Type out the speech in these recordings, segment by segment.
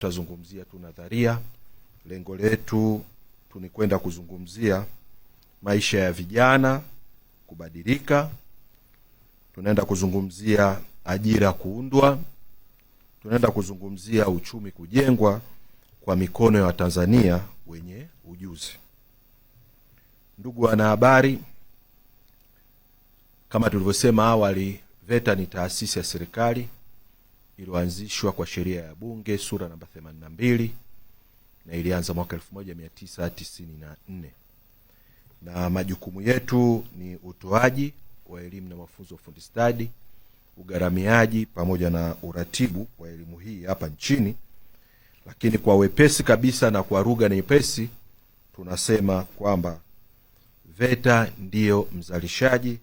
Tutazungumzia tu nadharia. Lengo letu ni kwenda kuzungumzia maisha ya vijana kubadilika. Tunaenda kuzungumzia ajira kuundwa. Tunaenda kuzungumzia uchumi kujengwa kwa mikono ya Watanzania wenye ujuzi. Ndugu wanahabari, kama tulivyosema awali, VETA ni taasisi ya serikali iliyoanzishwa kwa sheria ya bunge sura namba 82 na ilianza mwaka 1994. Na majukumu yetu ni utoaji wa elimu na mafunzo ya ufundi stadi, ugharamiaji pamoja na uratibu wa elimu hii hapa nchini. Lakini kwa wepesi kabisa na kwa lugha nyepesi tunasema kwamba VETA ndiyo mzalishaji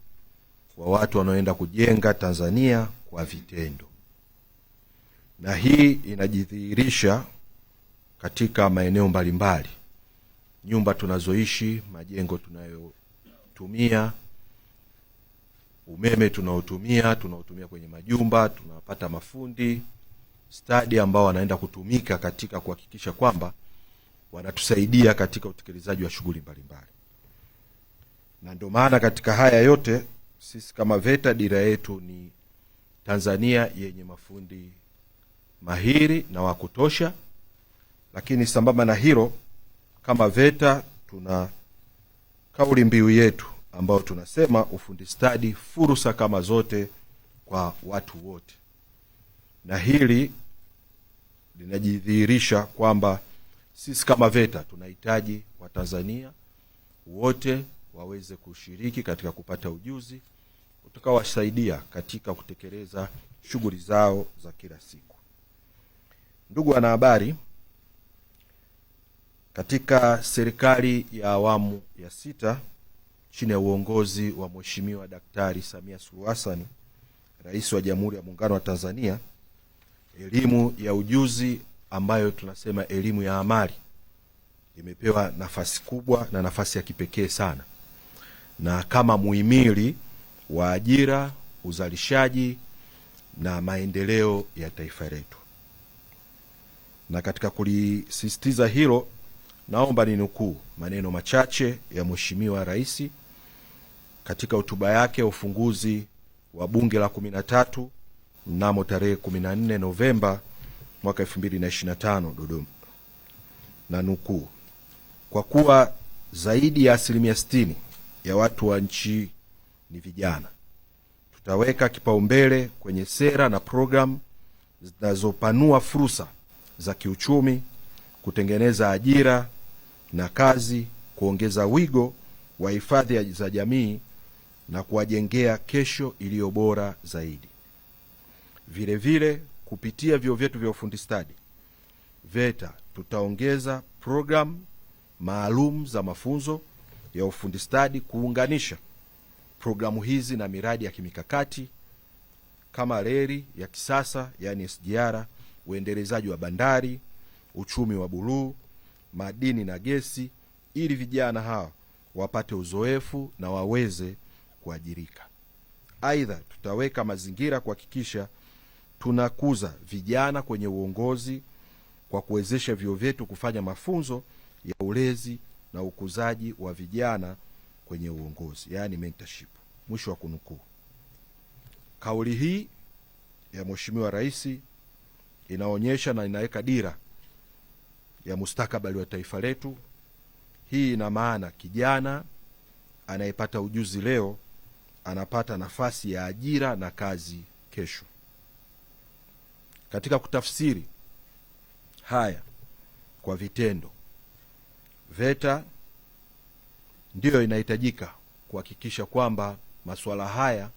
wa watu wanaoenda kujenga Tanzania kwa vitendo. Na hii inajidhihirisha katika maeneo mbalimbali. Nyumba tunazoishi, majengo tunayotumia, umeme tunaotumia kwenye majumba, tunapata mafundi stadi ambao wanaenda kutumika katika kuhakikisha kwamba wanatusaidia katika utekelezaji wa shughuli mbalimbali. Na ndio maana katika haya yote sisi kama VETA dira yetu ni Tanzania yenye mafundi mahiri na wa kutosha. Lakini sambamba na hilo, kama VETA tuna kauli mbiu yetu ambayo tunasema ufundi stadi fursa kama zote kwa watu wote. Na hili linajidhihirisha kwamba sisi kama VETA tunahitaji Watanzania wote waweze kushiriki katika kupata ujuzi utakaowasaidia katika kutekeleza shughuli zao za kila siku. Ndugu wanahabari, katika serikali ya awamu ya 6 chini ya uongozi wa Mheshimiwa Daktari Samia Suluhu Hassan, Rais wa Jamhuri ya Muungano wa Tanzania, elimu ya ujuzi ambayo tunasema elimu ya amali imepewa nafasi kubwa na nafasi ya kipekee sana, na kama muhimili wa ajira, uzalishaji na maendeleo ya taifa letu. Na katika kulisisitiza hilo, naomba ninukuu maneno machache ya Mheshimiwa Rais katika hotuba yake ya ufunguzi wa Bunge la 13 mnamo tarehe 14 Novemba mwaka 2025 Dodoma. Na nukuu: kwa kuwa zaidi ya 60% ya watu wa nchi ni vijana, tutaweka kipaumbele kwenye sera na programu zinazopanua fursa za kiuchumi, kutengeneza ajira na kazi, kuongeza wigo wa hifadhi za jamii na kuwajengea kesho iliyo bora zaidi. Vile vile, kupitia vyuo vyetu vya ufundi stadi, VETA tutaongeza programu maalum za mafunzo ya ufundi stadi, kuunganisha programu hizi na miradi ya kimikakati kama reli ya kisasa yani SGR, uendelezaji wa bandari, uchumi wa buluu, madini na gesi, ili vijana hawa wapate uzoefu na waweze kuajirika. Aidha, tutaweka mazingira kuhakikisha tunakuza vijana kwenye uongozi kwa kuwezesha vyuo vyetu kufanya mafunzo ya ulezi na ukuzaji wa vijana kwenye uongozi, yani mentorship. Mwisho wa kunukuu. Kauli hii ya Mheshimiwa Rais inaonyesha na inaweka dira ya mustakabali wa taifa letu. Hii ina maana kijana anayepata ujuzi leo anapata nafasi ya ajira na kazi kesho. Katika kutafsiri haya kwa vitendo, VETA ndiyo inahitajika kuhakikisha kwamba masuala haya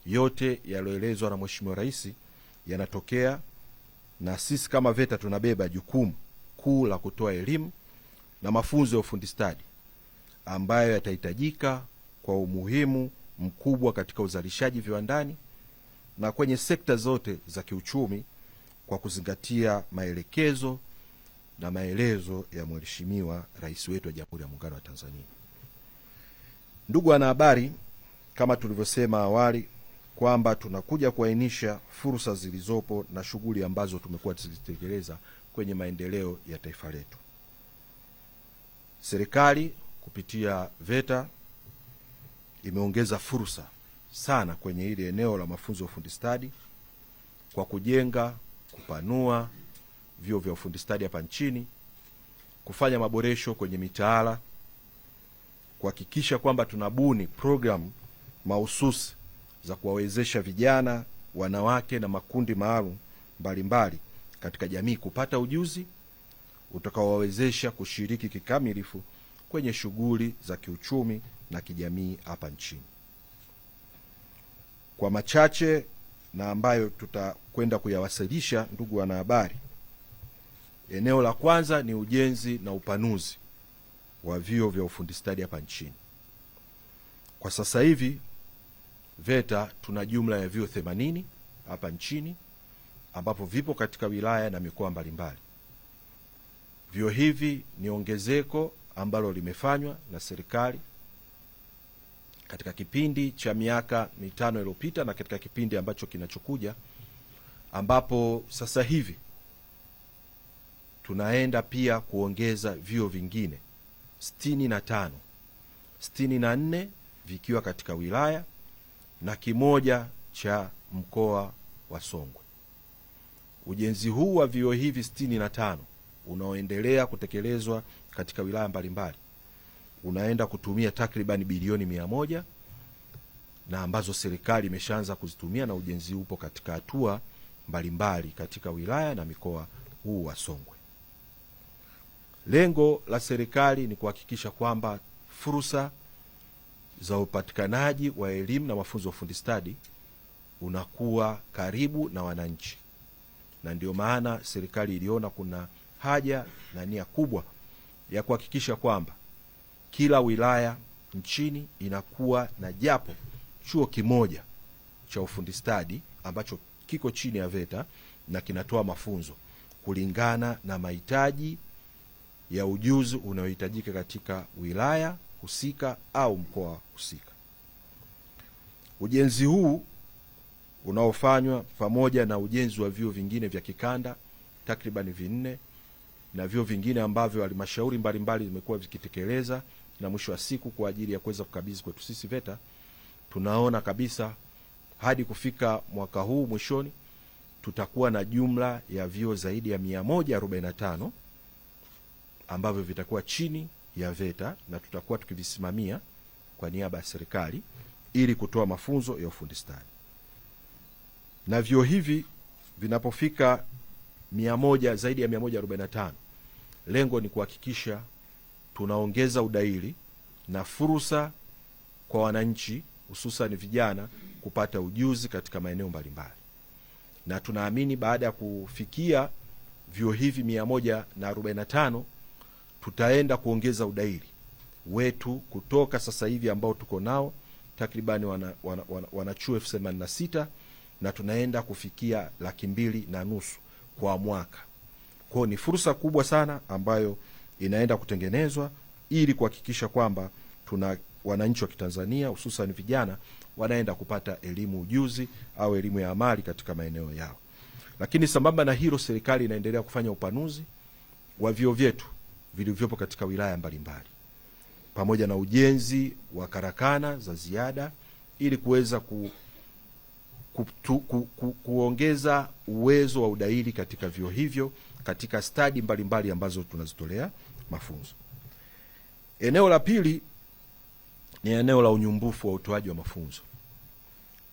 yote yaliyoelezwa na Mheshimiwa Rais yanatokea, na sisi kama VETA tunabeba jukumu kuu la kutoa elimu na mafunzo ya ufundi stadi ambayo yatahitajika kwa umuhimu mkubwa katika uzalishaji viwandani na kwenye sekta zote za kiuchumi, kwa kuzingatia maelekezo na maelezo ya Mheshimiwa Rais wetu wa Jamhuri ya Muungano wa Tanzania. Ndugu wanahabari, kama tulivyosema awali kwamba tunakuja kuainisha fursa zilizopo na shughuli ambazo tumekuwa tukitekeleza kwenye maendeleo ya taifa letu. Serikali kupitia VETA imeongeza fursa sana kwenye ile eneo la mafunzo ya ufundi stadi kwa kujenga, kupanua vyuo vya ufundi stadi hapa nchini, kufanya maboresho kwenye mitaala, kuhakikisha kwamba tunabuni programu mahususi za kuwawezesha vijana, wanawake na makundi maalum mbalimbali katika jamii kupata ujuzi utakaowawezesha kushiriki kikamilifu kwenye shughuli za kiuchumi na kijamii hapa nchini. Kwa machache na ambayo tutakwenda kuyawasilisha, ndugu wanahabari, eneo la kwanza ni ujenzi na upanuzi wa vyuo vya ufundi stadi hapa nchini. Kwa sasa hivi VETA tuna jumla ya vyuo 80 hapa nchini ambapo vipo katika wilaya na mikoa mbalimbali. Vyuo hivi ni ongezeko ambalo limefanywa na serikali katika kipindi cha miaka 5 iliyopita na katika kipindi ambacho kinachokuja, ambapo sasa hivi tunaenda pia kuongeza vyuo vingine 65, 64 vikiwa katika wilaya na kimoja cha mkoa wa Songwe. Ujenzi huu wa vyuo hivi 65 unaoendelea kutekelezwa katika wilaya mbalimbali unaenda kutumia takriban bilioni 100 na ambazo serikali imeshaanza kuzitumia, na ujenzi upo katika hatua mbalimbali katika wilaya na mikoa huu wa Songwe. Lengo la serikali ni kuhakikisha kwamba fursa za upatikanaji wa elimu na mafunzo ya ufundi stadi unakuwa karibu na wananchi, na ndio maana serikali iliona kuna haja na nia kubwa ya kuhakikisha kwamba kila wilaya nchini inakuwa na japo chuo kimoja cha ufundi stadi ambacho kiko chini ya VETA na kinatoa mafunzo kulingana na mahitaji ya ujuzi unaohitajika katika wilaya husika au mkoa husika. Ujenzi huu unaofanywa pamoja na ujenzi wa vyuo vingine vya kikanda takriban 4 na vyuo vingine ambavyo halmashauri mbalimbali zimekuwa vikitekeleza, na mwisho wa siku kwa ajili ya kuweza kukabidhi kwetu sisi VETA, tunaona kabisa hadi kufika mwaka huu mwishoni tutakuwa na jumla ya vyuo zaidi ya 145 ambavyo vitakuwa chini ya VETA na tutakuwa tukivisimamia kwa niaba ya serikali ili kutoa mafunzo ya ufundi stadi. Na vyuo hivi vinapofika 100, zaidi ya 145, lengo ni kuhakikisha tunaongeza udahili na fursa kwa wananchi hususan vijana kupata ujuzi katika maeneo mbalimbali. Na tunaamini baada ya kufikia vyuo hivi 145 tutaenda kuongeza udahili wetu kutoka sasa hivi ambao tuko nao takribani wanachuo 86 na tunaenda kufikia 250,000 kwa mwaka. Kwa ni fursa kubwa sana ambayo inaenda kutengenezwa ili kuhakikisha kwamba tuna wananchi wa Kitanzania hususan vijana wanaenda kupata elimu ujuzi au elimu ya amali katika maeneo yao. Lakini sambamba na hilo, serikali inaendelea kufanya upanuzi wa vyuo vyetu vilivyopo katika wilaya mbalimbali pamoja na ujenzi wa karakana za ziada ili kuweza kuongeza uwezo wa udahili katika vyuo hivyo katika stadi mbalimbali ambazo tunazitolea mafunzo. Eneo la pili ni eneo la unyumbufu wa utoaji wa mafunzo.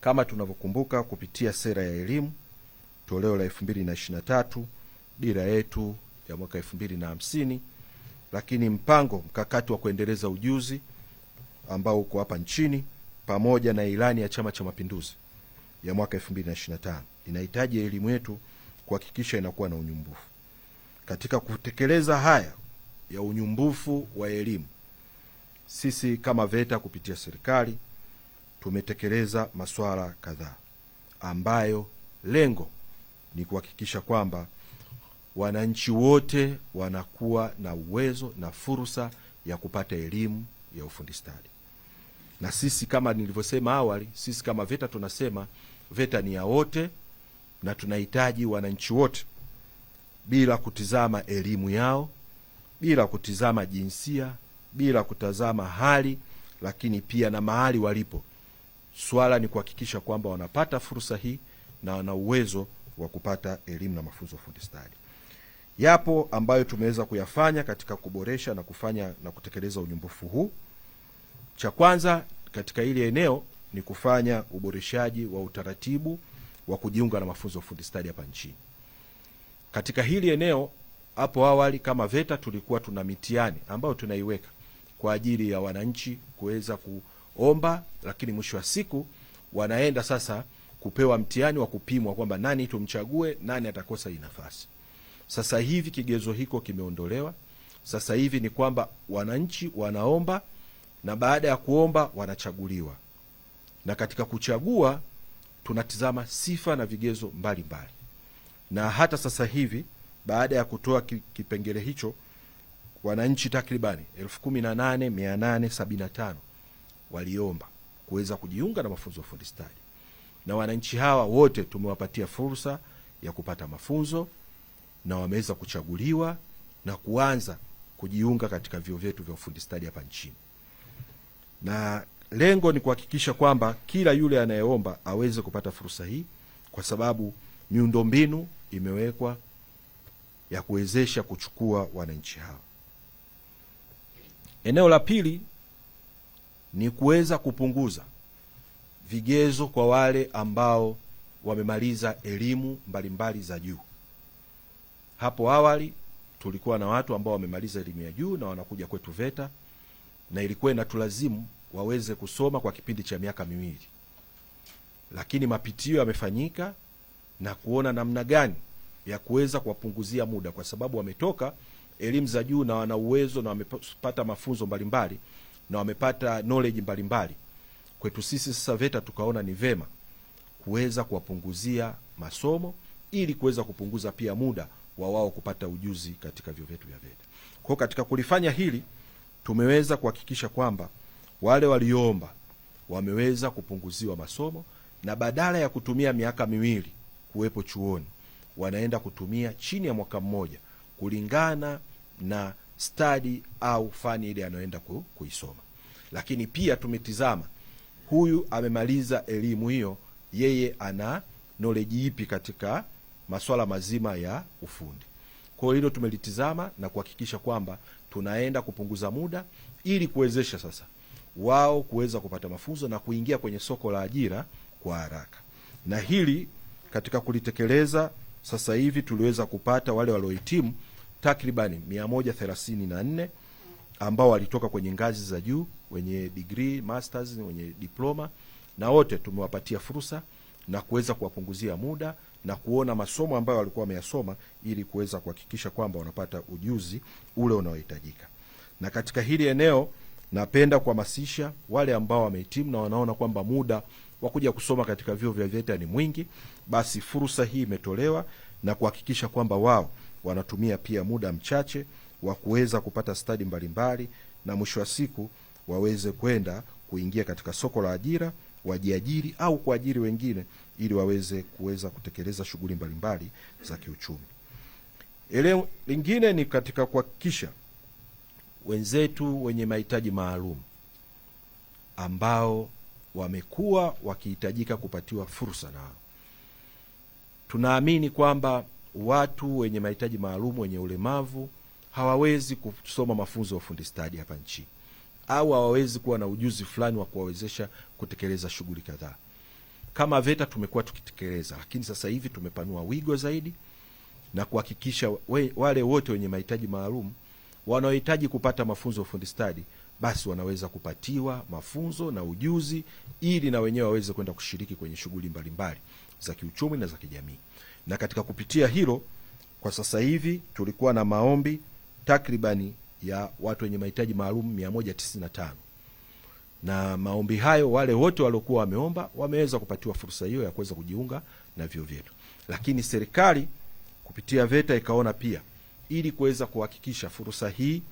Kama tunavyokumbuka kupitia sera ya elimu toleo la 2023, dira yetu ya mwaka 2050, lakini mpango mkakati wa kuendeleza ujuzi ambao uko hapa nchini pamoja na ilani ya Chama cha Mapinduzi ya mwaka 2025 inahitaji elimu yetu kuhakikisha inakuwa na unyumbufu. Katika kutekeleza haya ya unyumbufu wa elimu, sisi kama VETA kupitia serikali tumetekeleza masuala kadhaa ambayo lengo ni kuhakikisha kwamba wananchi wote wanakuwa na uwezo na fursa ya kupata elimu ya ufundi stadi. Na sisi kama nilivyosema awali, sisi kama VETA tunasema VETA ni ya wote na tunahitaji wananchi wote bila kutizama elimu yao, bila kutizama jinsia, bila kutazama hali, lakini pia na mahali walipo. Swala ni kuhakikisha kwamba wanapata fursa hii na wana uwezo wa kupata elimu na mafunzo ya ufundi stadi. Yapo ambayo tumeweza kuyafanya katika kuboresha na kufanya na kutekeleza unyumbufu huu. Cha kwanza katika hili eneo ni kufanya uboreshaji wa utaratibu wa kujiunga na mafunzo ya ufundi stadi hapa nchini. Katika hili eneo, hapo awali kama VETA tulikuwa tuna mitihani ambayo tunaiweka kwa ajili ya wananchi kuweza kuomba, lakini mwisho wa siku wanaenda sasa kupewa mtihani wa kupimwa kwamba nani tumchague, nani atakosa hii nafasi. Sasa hivi kigezo hiko kimeondolewa. Sasa hivi ni kwamba wananchi wanaomba na baada ya kuomba wanachaguliwa. Na katika kuchagua tunatizama sifa na vigezo mbalimbali. Na hata sasa hivi baada ya kutoa kipengele hicho, wananchi takribani 18,875 waliomba kuweza kujiunga na mafunzo ya ufundi stadi. Na wananchi hawa wote tumewapatia fursa ya kupata mafunzo na wameweza kuchaguliwa na kuanza kujiunga katika vyuo vyetu vya ufundi stadi hapa nchini. Na lengo ni kuhakikisha kwamba kila yule anayeomba aweze kupata fursa hii, kwa sababu miundombinu imewekwa ya kuwezesha kuchukua wananchi hao. Eneo la pili ni kuweza kupunguza vigezo kwa wale ambao wamemaliza elimu mbalimbali za juu. Hapo awali tulikuwa na watu ambao wamemaliza elimu ya juu na wanakuja kwetu VETA, na ilikuwa inatulazimu waweze kusoma kwa kipindi cha miaka 2. Lakini mapitio yamefanyika na kuona namna gani ya kuweza kuwapunguzia muda, kwa sababu wametoka elimu za juu na wana uwezo na wamepata mafunzo mbalimbali na wamepata knowledge mbalimbali. Kwetu sisi sasa VETA tukaona ni vema kuweza kuwapunguzia masomo ili kuweza kupunguza pia muda wa wao kupata ujuzi katika vyuo vyetu vya VETA. Kwa katika kulifanya hili tumeweza kuhakikisha kwamba wale waliomba wameweza kupunguziwa masomo, na badala ya kutumia miaka 2 kuwepo chuoni wanaenda kutumia chini ya mwaka 1 kulingana na study au fani ile anayoenda kuisoma. Lakini pia tumetizama huyu amemaliza elimu hiyo, yeye ana knowledge ipi katika masuala mazima ya ufundi. Kwa hilo tumelitizama na kuhakikisha kwamba tunaenda kupunguza muda ili kuwezesha sasa wao kuweza kupata mafunzo na kuingia kwenye soko la ajira kwa haraka. Na hili katika kulitekeleza sasa hivi tuliweza kupata wale waliohitimu takribani 134 ambao walitoka kwenye ngazi za juu, wenye degree, masters, wenye diploma, na wote tumewapatia fursa na kuweza kuwapunguzia muda na kuona masomo ambayo walikuwa wameyasoma ili kuweza kuhakikisha kwamba wanapata ujuzi ule unaohitajika. Na katika hili eneo napenda kuhamasisha wale ambao wamehitimu na wanaona kwamba muda wa kuja kusoma katika vyuo vya VETA ni mwingi, basi fursa hii imetolewa na kuhakikisha kwamba wao wanatumia pia muda mchache wa kuweza kupata stadi mbalimbali, na mwisho wa siku waweze kwenda kuingia katika soko la ajira, wajiajiri au kuajiri wengine ili kuweza kutekeleza shughuli mbalimbali za kiuchumi. Eneo lingine ni katika kuhakikisha wenzetu wenye mahitaji maalum ambao wamekuwa wakihitajika kupatiwa fursa nao. Tunaamini kwamba watu wenye mahitaji maalum, wenye ulemavu hawawezi kusoma mafunzo ya ufundi stadi hapa nchini, au hawawezi kuwa na ujuzi fulani wa kuwawezesha kutekeleza shughuli kadhaa. Kama VETA tumekuwa tukitekeleza, lakini sasa hivi tumepanua wigo zaidi na kuhakikisha wale wote wenye mahitaji maalum wanaohitaji kupata mafunzo ya ufundi stadi basi wanaweza kupatiwa mafunzo na ujuzi ili na wenyewe waweze kwenda kushiriki kwenye shughuli mbalimbali za kiuchumi na za kijamii. Na katika kupitia hilo, kwa sasa hivi tulikuwa na maombi takribani ya watu wenye mahitaji maalum 195. Na maombi hayo wale wote waliokuwa wameomba wameweza kupatiwa fursa hiyo ya kuweza kujiunga na vyuo vyetu. Lakini serikali kupitia VETA ikaona pia ili kuweza kuhakikisha fursa hii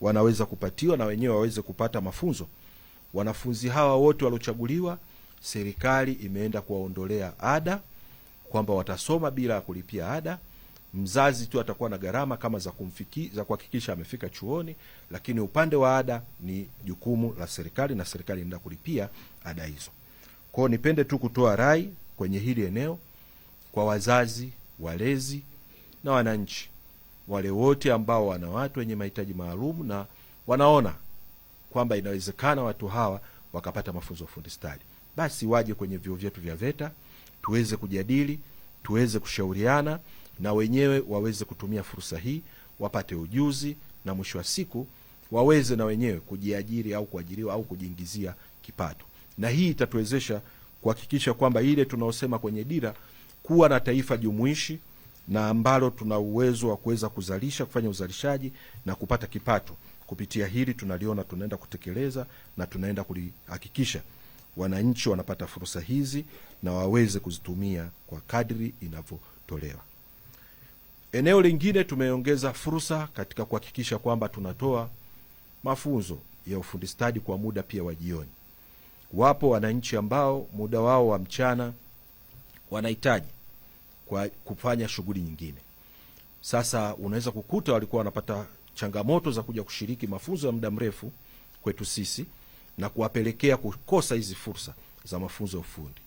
wanaweza kupatiwa na wenyewe waweze kupata mafunzo, wanafunzi hawa wote waliochaguliwa, serikali imeenda kuwaondolea ada kwamba watasoma bila kulipia ada, Mzazi tu atakuwa na gharama kama za kuhakikisha amefika chuoni, lakini upande wa ada ni jukumu la serikali na serikali inaenda kulipia ada hizo. Kwa hiyo nipende tu kutoa rai kwenye hili eneo kwa wazazi, walezi na wananchi wale wote ambao wana watu wenye mahitaji maalum na wanaona kwamba inawezekana watu hawa wakapata mafunzo ya ufundi stadi, basi waje kwenye vyuo vyetu vya VETA tuweze kujadili, tuweze kushauriana na wenyewe waweze kutumia fursa hii, wapate ujuzi na mwisho wa siku waweze na wenyewe kujiajiri au kuajiriwa au kujiingizia kipato. Na hii itatuwezesha kuhakikisha kwamba ile tunaosema kwenye dira, kuwa na taifa jumuishi na ambalo tuna uwezo wa kuweza kuzalisha, kufanya uzalishaji na kupata kipato. Kupitia hili tunaliona tunaenda kutekeleza na tunaenda kulihakikisha wananchi wanapata fursa hizi na waweze kuzitumia kwa kadri inavyotolewa. Eneo lingine tumeongeza fursa katika kuhakikisha kwamba tunatoa mafunzo ya ufundi stadi kwa muda pia wa jioni. Wapo wananchi ambao muda wao wa mchana wanahitaji kwa kufanya shughuli nyingine. Sasa unaweza kukuta walikuwa wanapata changamoto za kuja kushiriki mafunzo ya muda mrefu kwetu sisi na kuwapelekea kukosa hizi fursa za mafunzo ya ufundi.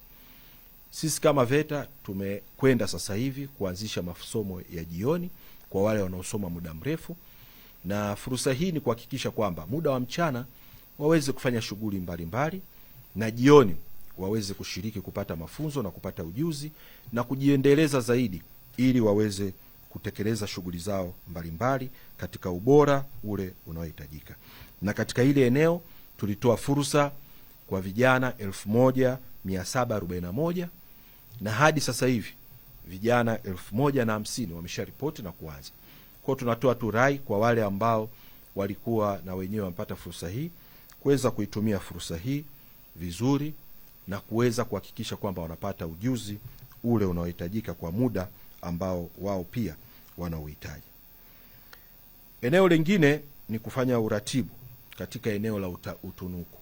Sisi kama VETA tumekwenda sasa hivi kuanzisha masomo ya jioni kwa wale wanaosoma muda mrefu, na fursa hii ni kuhakikisha kwamba muda wa mchana waweze kufanya shughuli mbalimbali na jioni waweze kushiriki kupata mafunzo na kupata ujuzi na kujiendeleza zaidi ili waweze kutekeleza shughuli zao mbalimbali katika ubora ule unaohitajika. Na katika ile eneo tulitoa fursa kwa vijana 1741 na hadi sasa hivi vijana 1050 wamesharipoti na kuanza. Kwa tunatoa tu rai kwa wale ambao walikuwa na wenyewe wamepata fursa hii kuweza kuitumia fursa hii vizuri na kuweza kuhakikisha kwamba wanapata ujuzi ule unaohitajika kwa muda ambao wao pia wanauhitaji. Eneo lingine ni kufanya uratibu katika eneo la utunuku.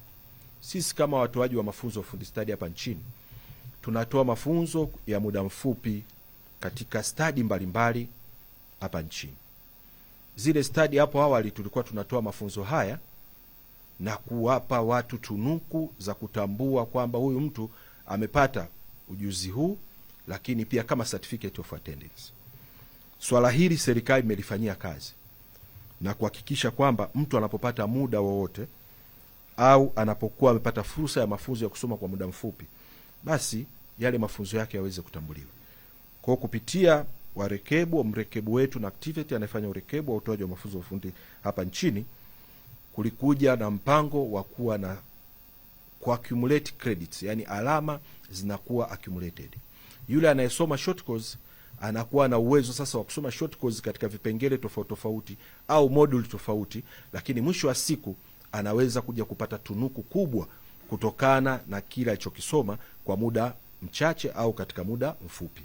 Sisi kama watoaji wa mafunzo ya ufundi stadi hapa nchini tunatoa mafunzo ya muda mfupi katika stadi mbalimbali hapa nchini. Zile stadi hapo awali tulikuwa tunatoa mafunzo haya na kuwapa watu tunuku za kutambua kwamba huyu mtu amepata ujuzi huu, lakini pia kama certificate of attendance. Swala hili serikali imelifanyia kazi na kuhakikisha kwamba mtu anapopata muda wowote au anapokuwa amepata fursa ya mafunzo ya kusoma kwa muda mfupi, basi yale mafunzo yake yaweze kutambuliwa. Kwa kupitia mrekebu wetu na activity anayefanya urekebu wa utoaji wa mafunzo ya ufundi hapa nchini, kulikuja na mpango wa kuwa na accumulate credits, yani alama zinakuwa accumulated. Yule anayesoma short course anakuwa na uwezo sasa wa kusoma short course katika vipengele tofauti tofauti au module tofauti, lakini mwisho wa siku anaweza kuja kupata tunuku kubwa kutokana na kila alichokisoma kwa muda mchache au katika muda mfupi.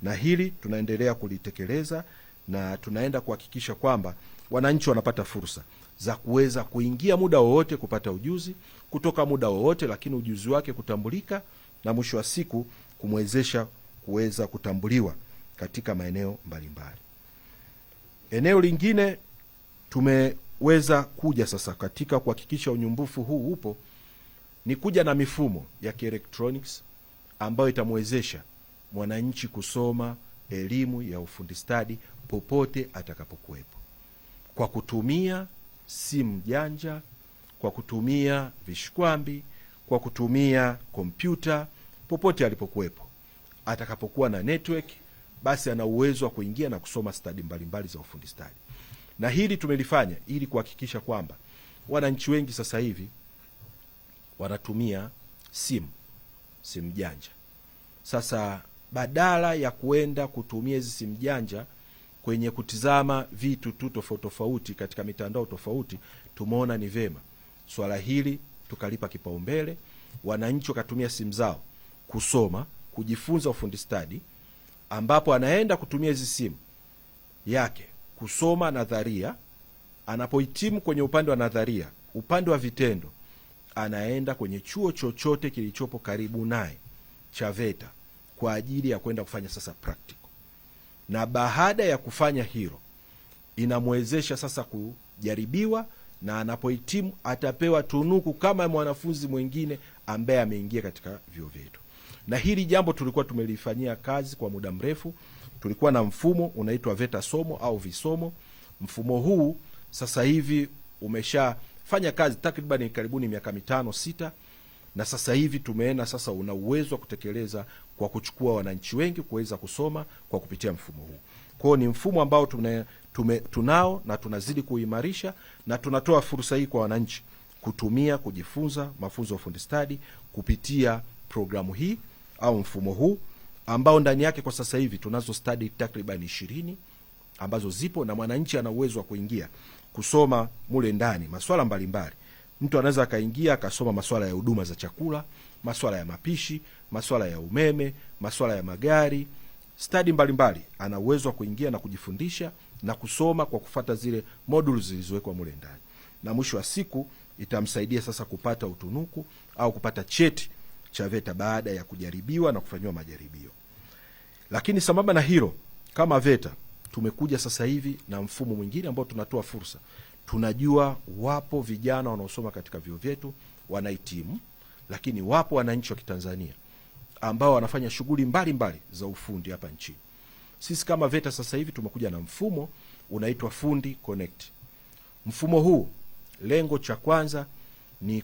Na hili tunaendelea kulitekeleza na tunaenda kuhakikisha kwamba wananchi wanapata fursa za kuweza kuingia muda wowote kupata ujuzi, kutoka muda wowote, lakini ujuzi wake kutambulika na mwisho wa siku kumwezesha kuweza kutambuliwa katika maeneo mbalimbali. Eneo lingine tumeweza kuja sasa katika kuhakikisha unyumbufu huu upo ni kuja na mifumo ya kielektroniki ambayo itamwezesha mwananchi kusoma elimu ya ufundi stadi popote atakapokuwepo, kwa kutumia simu janja, kwa kutumia vishikwambi, kwa kutumia kompyuta. Popote alipokuwepo, atakapokuwa na network, basi ana uwezo wa kuingia na kusoma stadi mbalimbali za ufundi stadi. Na hili tumelifanya ili kuhakikisha kwamba wananchi wengi sasa hivi wanatumia simu janja. Sasa badala ya kuenda kutumia hizi simu janja kwenye kutizama vitu tu tofauti tofauti katika mitandao tofauti, tumeona ni vema swala hili tukalipa kipaumbele, wananchi wakatumia simu zao kusoma, kujifunza ufundi stadi, ambapo anaenda kutumia hizi simu yake kusoma nadharia. Anapohitimu kwenye upande wa nadharia, upande wa vitendo anaenda kwenye chuo chochote kilichopo karibu naye cha VETA kwa ajili ya kwenda kufanya sasa practical. na baada ya kufanya hilo inamwezesha sasa kujaribiwa, na anapohitimu atapewa tunuku kama mwanafunzi mwingine ambaye ameingia katika vyuo vyetu. Na hili jambo tulikuwa tumelifanyia kazi kwa muda mrefu. Tulikuwa na mfumo unaitwa VETA somo au visomo. Mfumo huu sasa hivi umeshafanya kazi takriban karibuni miaka 5-6, na sasa hivi tumeona sasa una uwezo wa kutekeleza kwa kuchukua wananchi wengi kuweza kusoma kwa kupitia mfumo huu. Kwa ni mfumo ambao tunao na tunazidi kuimarisha, na tunatoa fursa hii kwa wananchi kutumia kujifunza mafunzo ya ufundi stadi kupitia programu hii au mfumo huu ambao ndani yake kwa sasa hivi tunazo stadi takriban 20 ambazo zipo, na mwananchi ana uwezo wa kuingia kusoma mule ndani masuala mbalimbali. Mtu anaweza akaingia akasoma masuala ya huduma za chakula, masuala ya mapishi, masuala ya umeme, masuala ya magari, stadi mbalimbali. Ana uwezo wa kuingia na kujifundisha na kusoma kwa kufuata zile modules zilizowekwa mule ndani, na mwisho wa siku itamsaidia sasa kupata utunuku au kupata cheti cha VETA baada ya kujaribiwa na kufanywa majaribio. Lakini sambamba na hilo, kama VETA tumekuja sasa hivi na mfumo mwingine ambao tunatoa fursa. Tunajua wapo vijana wanaosoma katika vyuo vyetu wanahitimu, lakini wapo wananchi wa Kitanzania ambao wanafanya shughuli mbalimbali za ufundi hapa nchini. Sisi kama VETA sasa hivi tumekuja na mfumo unaitwa Fundi Connect. Mfumo huu lengo cha kwanza ni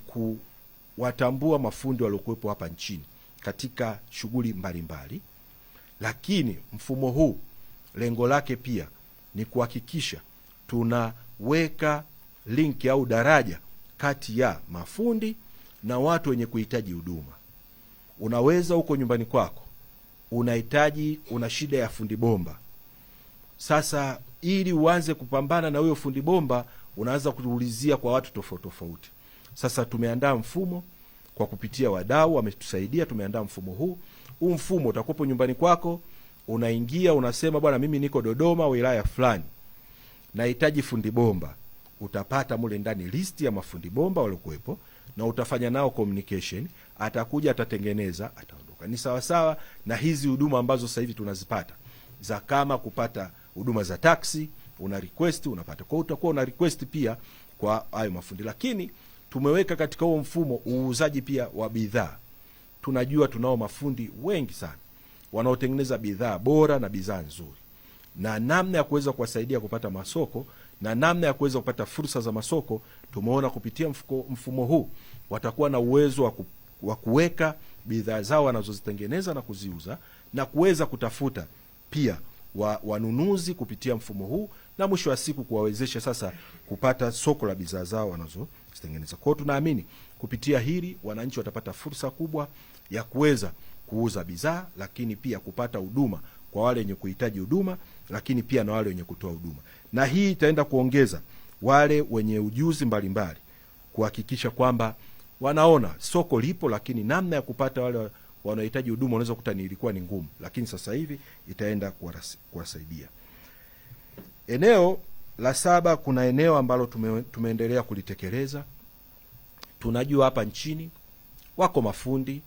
kuwatambua mafundi waliokuwepo hapa nchini katika shughuli mbalimbali, lakini mfumo huu lengo lake pia ni kuhakikisha tunaweka link au daraja kati ya mafundi na watu wenye kuhitaji huduma. Unaweza uko nyumbani kwako una shida ya fundi bomba. Sasa ili uanze kupambana na huyo fundi bomba unaanza kuulizia kwa watu tofauti tofauti. Sasa tumeandaa mfumo kwa kupitia wadau wametusaidia, tumeandaa mfumo huu. Huu mfumo utakuwa nyumbani kwako, unaingia unasema, bwana mimi niko Dodoma wilaya fulani, nahitaji fundi bomba. Utapata mule ndani listi ya mafundi bomba waliokuwepo na utafanya nao communication, atakuja atatengeneza, ataondoka. Ni sawa sawa na hizi huduma ambazo sasa hivi tunazipata za kama kupata huduma za taxi, una request unapata. Kwa hiyo utakuwa una request pia kwa hayo mafundi. Lakini tumeweka katika huo mfumo uuzaji pia wa bidhaa. Tunajua tunao mafundi wengi sana wanaotengeneza bidhaa bora na bidhaa nzuri, na namna ya kuweza kuwasaidia kupata masoko na namna ya kuweza kupata fursa za masoko, tumeona kupitia mfumo huu watakuwa na uwezo wa kuweka bidhaa zao wanazozitengeneza na kuziuza, na kuweza kutafuta pia wanunuzi kupitia mfumo huu, na mwisho wa siku kuwawezesha sasa kupata soko la bidhaa zao wanazozitengeneza. Kwa hiyo tunaamini kupitia hili wananchi watapata fursa kubwa ya kuweza kuuza bidhaa, lakini pia kupata huduma kwa wale wenye kuhitaji huduma, lakini pia na wale wenye kutoa huduma. Na hii itaenda kuongeza wale wenye ujuzi mbalimbali, kuhakikisha kwamba wanaona soko lipo, lakini namna ya kupata wale wanaohitaji huduma unaweza kukuta ilikuwa ni ngumu, lakini sasa hivi itaenda kuwasaidia. Eneo la 7, kuna eneo ambalo tumeendelea kulitekeleza. Tunajua hapa nchini wako mafundi,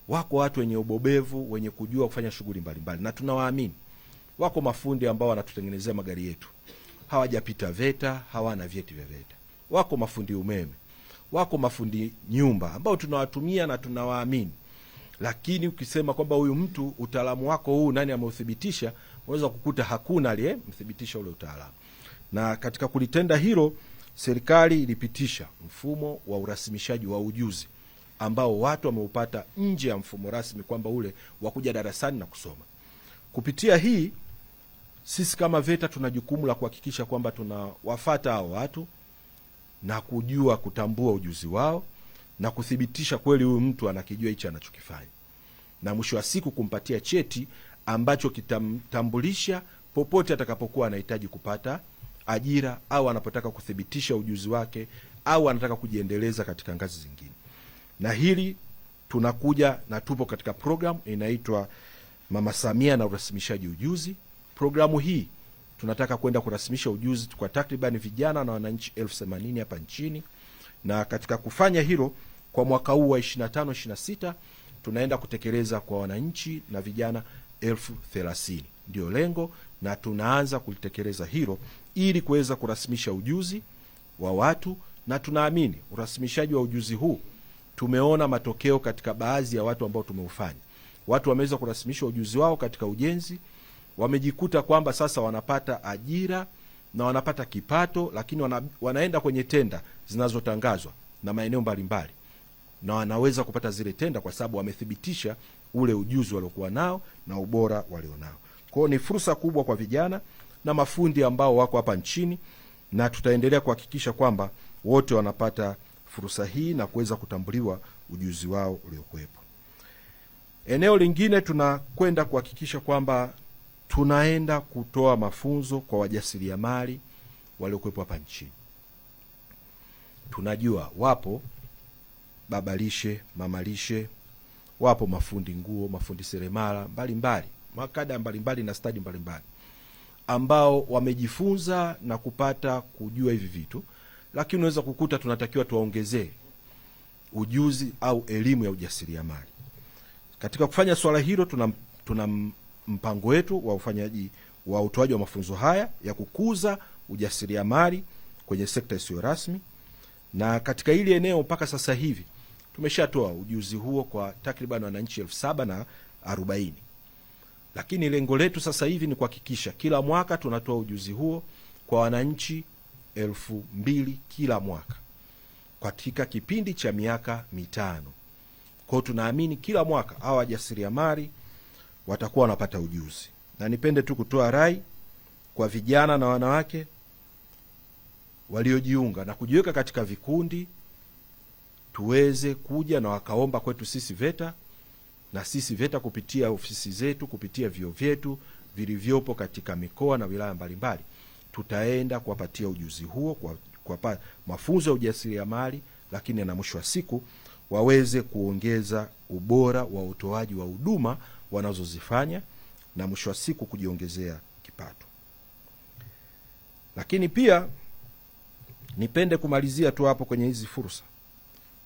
wako watu wenye ubobevu, wenye kujua kufanya shughuli mbalimbali, na tunawaamini. Wako mafundi ambao wanatutengenezea magari yetu, hawajapita VETA, hawana vyeti vya VETA. Wako mafundi umeme, wako mafundi nyumba ambao tunawatumia na tunawaamini. Lakini ukisema kwamba huyu mtu utaalamu wako huu nani ameuthibitisha, unaweza kukuta hakuna aliyemthibitisha ule utaalamu. Na katika kulitenda hilo, serikali ilipitisha mfumo wa urasimishaji wa ujuzi ambao watu wameupata nje ya mfumo rasmi, kwamba ule wa kuja darasani na kusoma. Kupitia hii, sisi kama VETA tuna jukumu la kuhakikisha kwamba tunawafuata hao watu na kujua kutambua ujuzi wao na kuthibitisha kweli huyu mtu anakijua hicho anachokifanya, na mwisho wa siku kumpatia cheti ambacho kitamtambulisha popote atakapokuwa anahitaji kupata ajira, au anapotaka kuthibitisha ujuzi wake, au anataka kujiendeleza katika ngazi zingine. Na hili tunakuja na tupo katika program inaitwa Mama Samia na urasimishaji ujuzi. Programu hii tunataka kwenda kurasimisha ujuzi kwa takriban vijana na wananchi 80,000 hapa nchini, na katika kufanya hilo kwa mwaka huu wa 25-26 tunaenda kutekeleza kwa wananchi na vijana 30,000. ndio lengo, na tunaanza kulitekeleza hilo ili kuweza kurasimisha ujuzi wa watu, na tunaamini urasimishaji wa ujuzi huu tumeona matokeo katika baadhi ya watu ambao tumeufanya. Watu wameweza kurasimisha ujuzi wao katika ujenzi, wamejikuta kwamba sasa wanapata ajira na wanapata kipato, lakini wanaenda kwenye tenda zinazotangazwa na maeneo mbalimbali, na wanaweza kupata zile tenda kwa sababu wamethibitisha ule ujuzi waliokuwa nao na ubora walionao. Kwa hiyo ni fursa kubwa kwa vijana na mafundi ambao wako hapa nchini, na tutaendelea kuhakikisha kwamba wote wanapata fursa hii na kuweza kutambuliwa ujuzi wao uliokuwepo. Eneo lingine, tunakwenda kuhakikisha kwamba tunaenda kutoa mafunzo kwa wajasiriamali waliokuwepo hapa nchini. Tunajua wapo babalishe, mamalishe, wapo mafundi nguo, mafundi seremala mbalimbali, makada mbalimbali na stadi mbalimbali ambao wamejifunza na kupata kujua hivi vitu, lakini unaweza kukuta tunatakiwa tuwaongezee ujuzi au elimu ya ujasiriamali. Katika kufanya swala hilo, tuna mpango wetu wa ufanyaji wa utoaji wa mafunzo haya ya kukuza ujasiriamali kwenye sekta isiyo rasmi, na katika hili eneo mpaka sasa hivi tumeshatoa ujuzi huo kwa takriban wananchi 740. Lakini lengo letu sasa hivi ni kuhakikisha kila mwaka tunatoa ujuzi huo kwa wananchi 2000 kila mwaka katika kipindi cha miaka 5. Kwa tunaamini kila mwaka hawa wajasiriamali watakuwa wanapata ujuzi. Na nipende tu kutoa rai kwa vijana na wanawake waliojiunga na kujiweka katika vikundi, tuweze kuja na wakaomba kwetu sisi VETA, na sisi VETA kupitia ofisi zetu, kupitia vyuo vyetu vilivyopo katika mikoa na wilaya mbalimbali, tutaenda kuwapatia ujuzi huo, kwa mafunzo ya ujasiriamali, lakini na mwisho wa siku waweze kuongeza ubora wa utoaji wa huduma wanazozifanya, na mwisho wa siku kujiongezea kipato. Lakini pia nipende kumalizia tu hapo kwenye hizi fursa.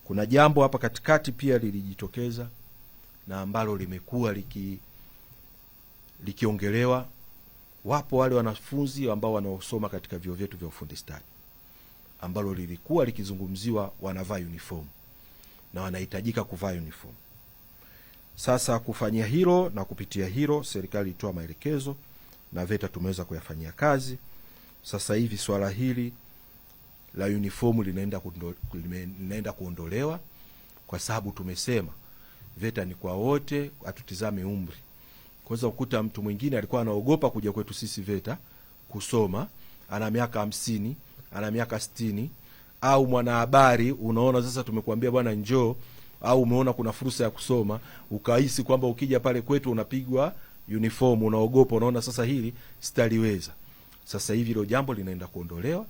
Kuna jambo hapa katikati pia lilijitokeza na ambalo limekuwa likiongelewa. Wapo wale wanafunzi ambao wanaosoma katika vyuo vyetu vya ufundi stadi, ambalo lilikuwa likizungumziwa wanavaa uniform na wanahitajika kuvaa uniform. Sasa kufanyia hilo na kupitia hilo, serikali ilitoa maelekezo na VETA tumeweza kuyafanyia kazi. Sasa hivi swala hili la uniform linaenda kuondolewa, kwa sababu tumesema VETA ni kwa wote, hatutizame umri. Kwanza ukuta mtu mwingine alikuwa anaogopa kuja kwetu sisi VETA kusoma, ana miaka 50, ana miaka 60, au mwanahabari unaona sasa tumekuambia bwana njoo, au umeona kuna fursa ya kusoma ukahisi kwamba ukija pale kwetu unapigwa uniform, unaogopa, unaona sasa hili sitaliweza. Sasa hivi hilo jambo linaenda kuondolewa,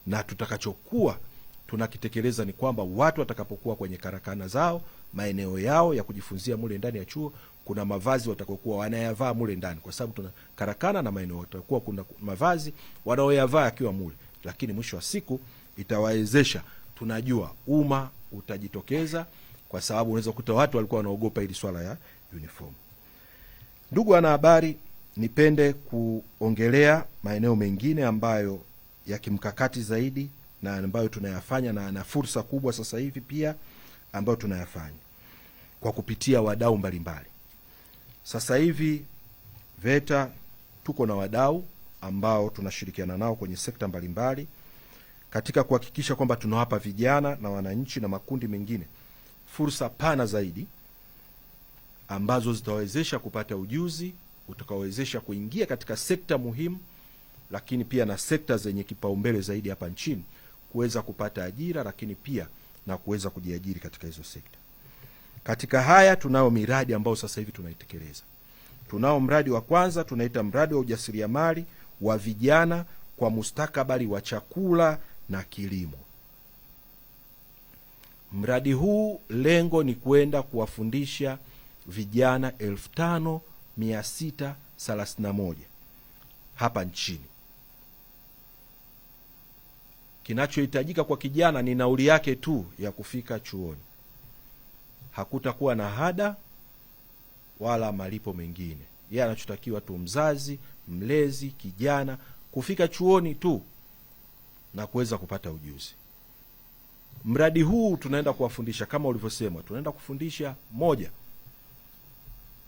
na tutakachokuwa tunakitekeleza ni kwamba watu watakapokuwa kwenye karakana zao, maeneo yao ya kujifunzia mule ndani ya chuo, kuna mavazi watakokuwa wanayavaa mule ndani, kwa sababu tuna karakana na maeneo watakuwa kuna mavazi wanaoyavaa akiwa mule. Lakini mwisho wa siku itawawezesha, tunajua umma utajitokeza, kwa sababu unaweza kukuta watu walikuwa wanaogopa hili swala ya uniform. Ndugu wanahabari, nipende kuongelea maeneo mengine ambayo ya kimkakati zaidi na ambayo tunayafanya, na ana fursa kubwa sasa hivi pia ambayo tunayafanya kwa kupitia wadau mbalimbali. Sasa hivi VETA tuko na wadau ambao tunashirikiana nao kwenye sekta mbalimbali katika kuhakikisha kwamba tunawapa vijana na wananchi na makundi mengine fursa pana zaidi ambazo zitawezesha kupata ujuzi utakaowezesha kuingia katika sekta muhimu, lakini pia na sekta zenye kipaumbele zaidi hapa nchini kuweza kupata ajira, lakini pia na kuweza kujiajiri katika hizo sekta. Katika haya tunao miradi ambayo sasa hivi tunaitekeleza. Tunao mradi wa kwanza tunaita mradi wa ujasiriamali wa vijana kwa mustakabali wa chakula na kilimo. Mradi huu lengo ni kwenda kuwafundisha vijana 5631 hapa nchini. Kinachohitajika kwa kijana ni nauli yake tu ya kufika chuoni. Hakutakuwa na hada wala malipo mengine. Yeye anachotakiwa tu mzazi, mlezi, kijana kufika chuoni tu na kuweza kupata ujuzi. Mradi huu tunaenda kuwafundisha kama ulivyosema, tunaenda kufundisha moja,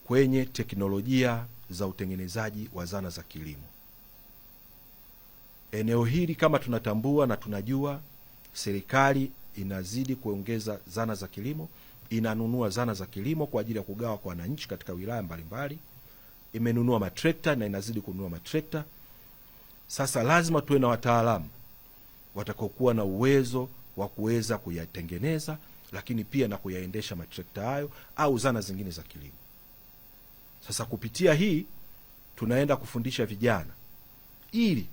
kwenye teknolojia za utengenezaji wa zana za kilimo. Eneo hili kama tunatambua na tunajua, serikali inazidi kuongeza zana za kilimo, inanunua zana za kilimo kwa ajili ya kugawa kwa wananchi katika wilaya mbalimbali. Imenunua matrekta na inazidi kununua matrekta. Sasa lazima tuwe na wataalamu watakaokuwa na uwezo wa kuweza kuyatengeneza, lakini pia na kuyaendesha matrekta hayo au zana zingine za kilimo. Sasa kupitia hii tunaenda kufundisha vijana ili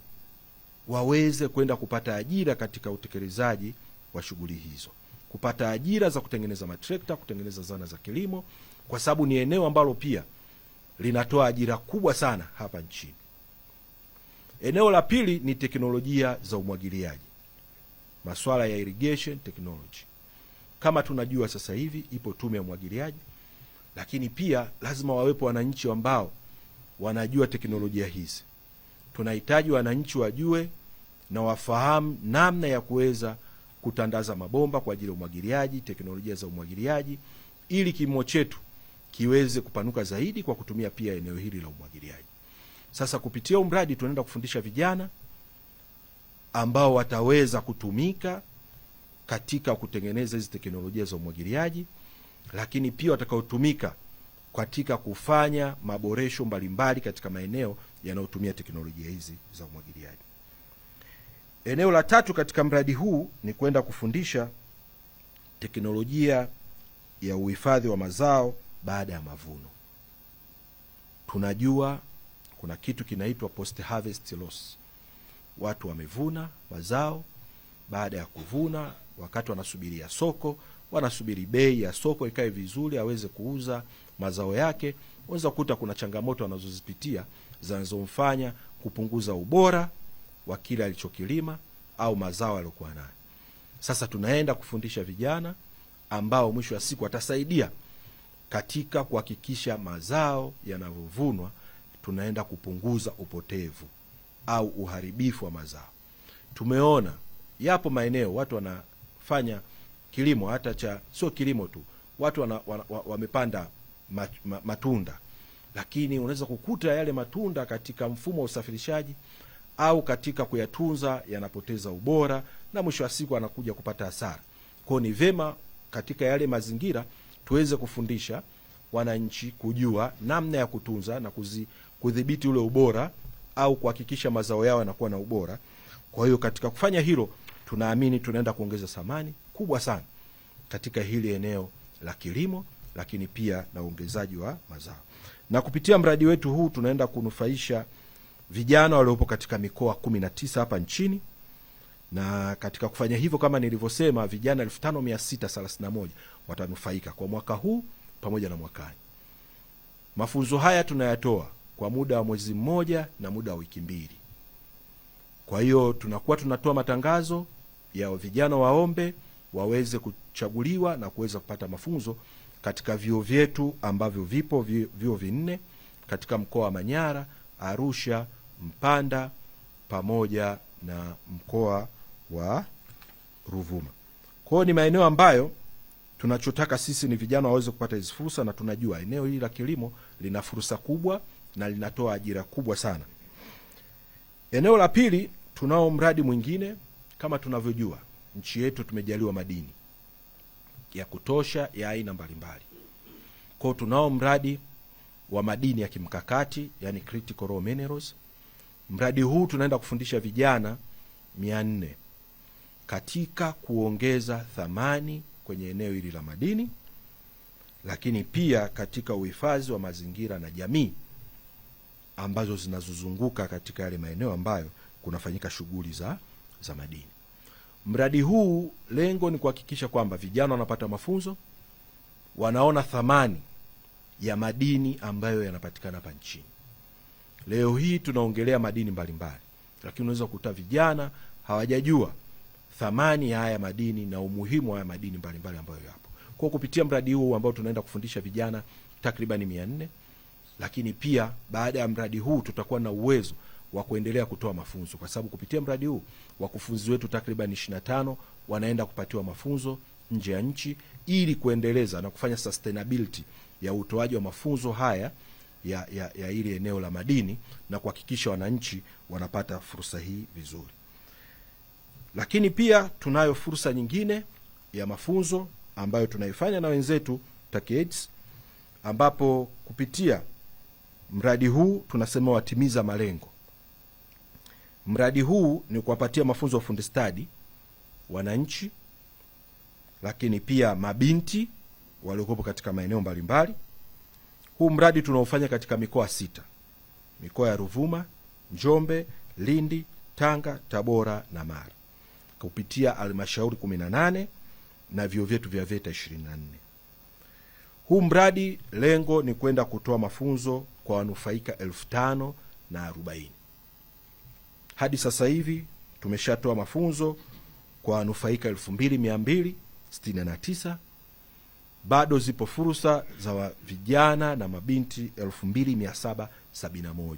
waweze kwenda kupata ajira katika utekelezaji wa shughuli hizo, kupata ajira za kutengeneza matrekta, kutengeneza zana za kilimo, kwa sababu ni eneo ambalo pia linatoa ajira kubwa sana hapa nchini. Eneo la pili ni teknolojia za umwagiliaji, masuala ya irrigation technology. Kama tunajua sasa hivi ipo tume ya umwagiliaji, lakini pia lazima wawepo wananchi ambao wanajua teknolojia hizi. Tunahitaji wananchi wajue na wafahamu namna ya kuweza kutandaza mabomba kwa ajili ya umwagiliaji, teknolojia za umwagiliaji, ili kilimo chetu kiweze kupanuka zaidi kwa kutumia pia eneo hili la umwagiliaji. Sasa kupitia mradi tunaenda kufundisha vijana ambao wataweza kutumika katika kutengeneza hizi teknolojia za umwagiliaji, lakini pia watakaotumika katika kufanya maboresho mbalimbali katika maeneo yanayotumia teknolojia hizi za umwagiliaji. Eneo la tatu katika mradi huu ni kwenda kufundisha teknolojia ya uhifadhi wa mazao baada ya mavuno. Tunajua kuna kitu kinaitwa post harvest loss. Watu wamevuna mazao, baada ya kuvuna, wakati wanasubiria soko, wanasubiri bei ya soko ikae vizuri aweze kuuza mazao yake, unaweza kukuta kuna changamoto wanazozipitia zinazomfanya kupunguza ubora wa kile alichokilima au mazao aliyokuwa nayo. Sasa tunaenda kufundisha vijana ambao mwisho wa siku watasaidia katika kuhakikisha mazao yanavovunwa, tunaenda kupunguza upotevu au uharibifu wa mazao. Tumeona yapo maeneo watu wanafanya kilimo hata cha sio kilimo tu, watu wamepanda matunda, lakini unaweza kukuta yale matunda katika mfumo wa usafirishaji au katika kuyatunza yanapoteza ubora na mwisho wa siku anakuja kupata hasara. Kwa ni vema katika yale mazingira tuweze kufundisha wananchi kujua namna ya kutunza na kudhibiti ule ubora au kuhakikisha mazao yao yanakuwa na ubora. Kwa hiyo katika kufanya hilo, tunaamini tunaenda kuongeza thamani kubwa sana katika hili eneo la kilimo, lakini pia na uongezaji wa mazao. Na kupitia mradi wetu huu tunaenda kunufaisha vijana waliopo katika mikoa 19 hapa nchini, na katika kufanya hivyo kama nilivyosema, vijana 5631 watanufaika kwa mwaka huu pamoja na mwakani. Mafunzo haya tunayatoa kwa muda wa mwezi mmoja na muda wa wiki 2. Kwa hiyo tunakuwa tunatoa matangazo ya vijana waombe waweze kuchaguliwa na kuweza kupata mafunzo katika vyuo vyetu ambavyo vipo vyuo 4 katika mkoa wa Manyara, Arusha, Mpanda pamoja na mkoa wa Ruvuma. Kwa hiyo ni maeneo ambayo tunachotaka sisi ni vijana waweze kupata hizo fursa, na tunajua eneo hili la kilimo lina fursa kubwa na linatoa ajira kubwa sana. Eneo la pili, tunao mradi mwingine. Kama tunavyojua, nchi yetu tumejaliwa madini ya kutosha ya aina mbalimbali. Kwa tunao mradi wa madini ya kimkakati, yani critical raw minerals. Mradi huu tunaenda kufundisha vijana 400 katika kuongeza thamani kwenye eneo hili la madini, lakini pia katika uhifadhi wa mazingira na jamii ambazo zinazozunguka katika yale maeneo ambayo kunafanyika shughuli za madini. Mradi huu lengo ni kuhakikisha kwamba vijana wanapata mafunzo, wanaona thamani ya madini ambayo yanapatikana hapa nchini. Leo hii tunaongelea madini mbalimbali, lakini unaweza kukuta vijana hawajajua thamani ya haya madini na umuhimu wa haya madini mbalimbali ambayo yapo. Kwa kupitia mradi huu ambao tunaenda kufundisha vijana takriban 400, lakini pia baada ya mradi huu tutakuwa na uwezo wa kuendelea kutoa mafunzo, kwa sababu kupitia mradi huu wakufunzi wetu takriban 25 wanaenda kupatiwa mafunzo nje ya nchi ili kuendeleza na kufanya sustainability ya utoaji wa mafunzo haya ya ile eneo la madini na kuhakikisha wananchi wanapata fursa hii vizuri. Lakini pia tunayo fursa nyingine ya mafunzo ambayo tunaifanya na wenzetu TACAIDS, ambapo kupitia mradi huu tunasema watimiza malengo. Mradi huu ni kuwapatia mafunzo ya ufundi stadi wananchi, lakini pia mabinti waliokuwepo katika maeneo mbalimbali. Huu mradi tunaofanya katika mikoa 6, mikoa ya Ruvuma, Njombe, Lindi, Tanga, Tabora na Mara, kupitia halmashauri 18 na vyuo vyetu vya VETA 24. Huu mradi lengo ni kwenda kutoa mafunzo kwa wanufaika 5,040. Hadi sasa hivi tumeshatoa mafunzo kwa wanufaika 2,269. Bado zipo fursa za vijana na mabinti 2,771.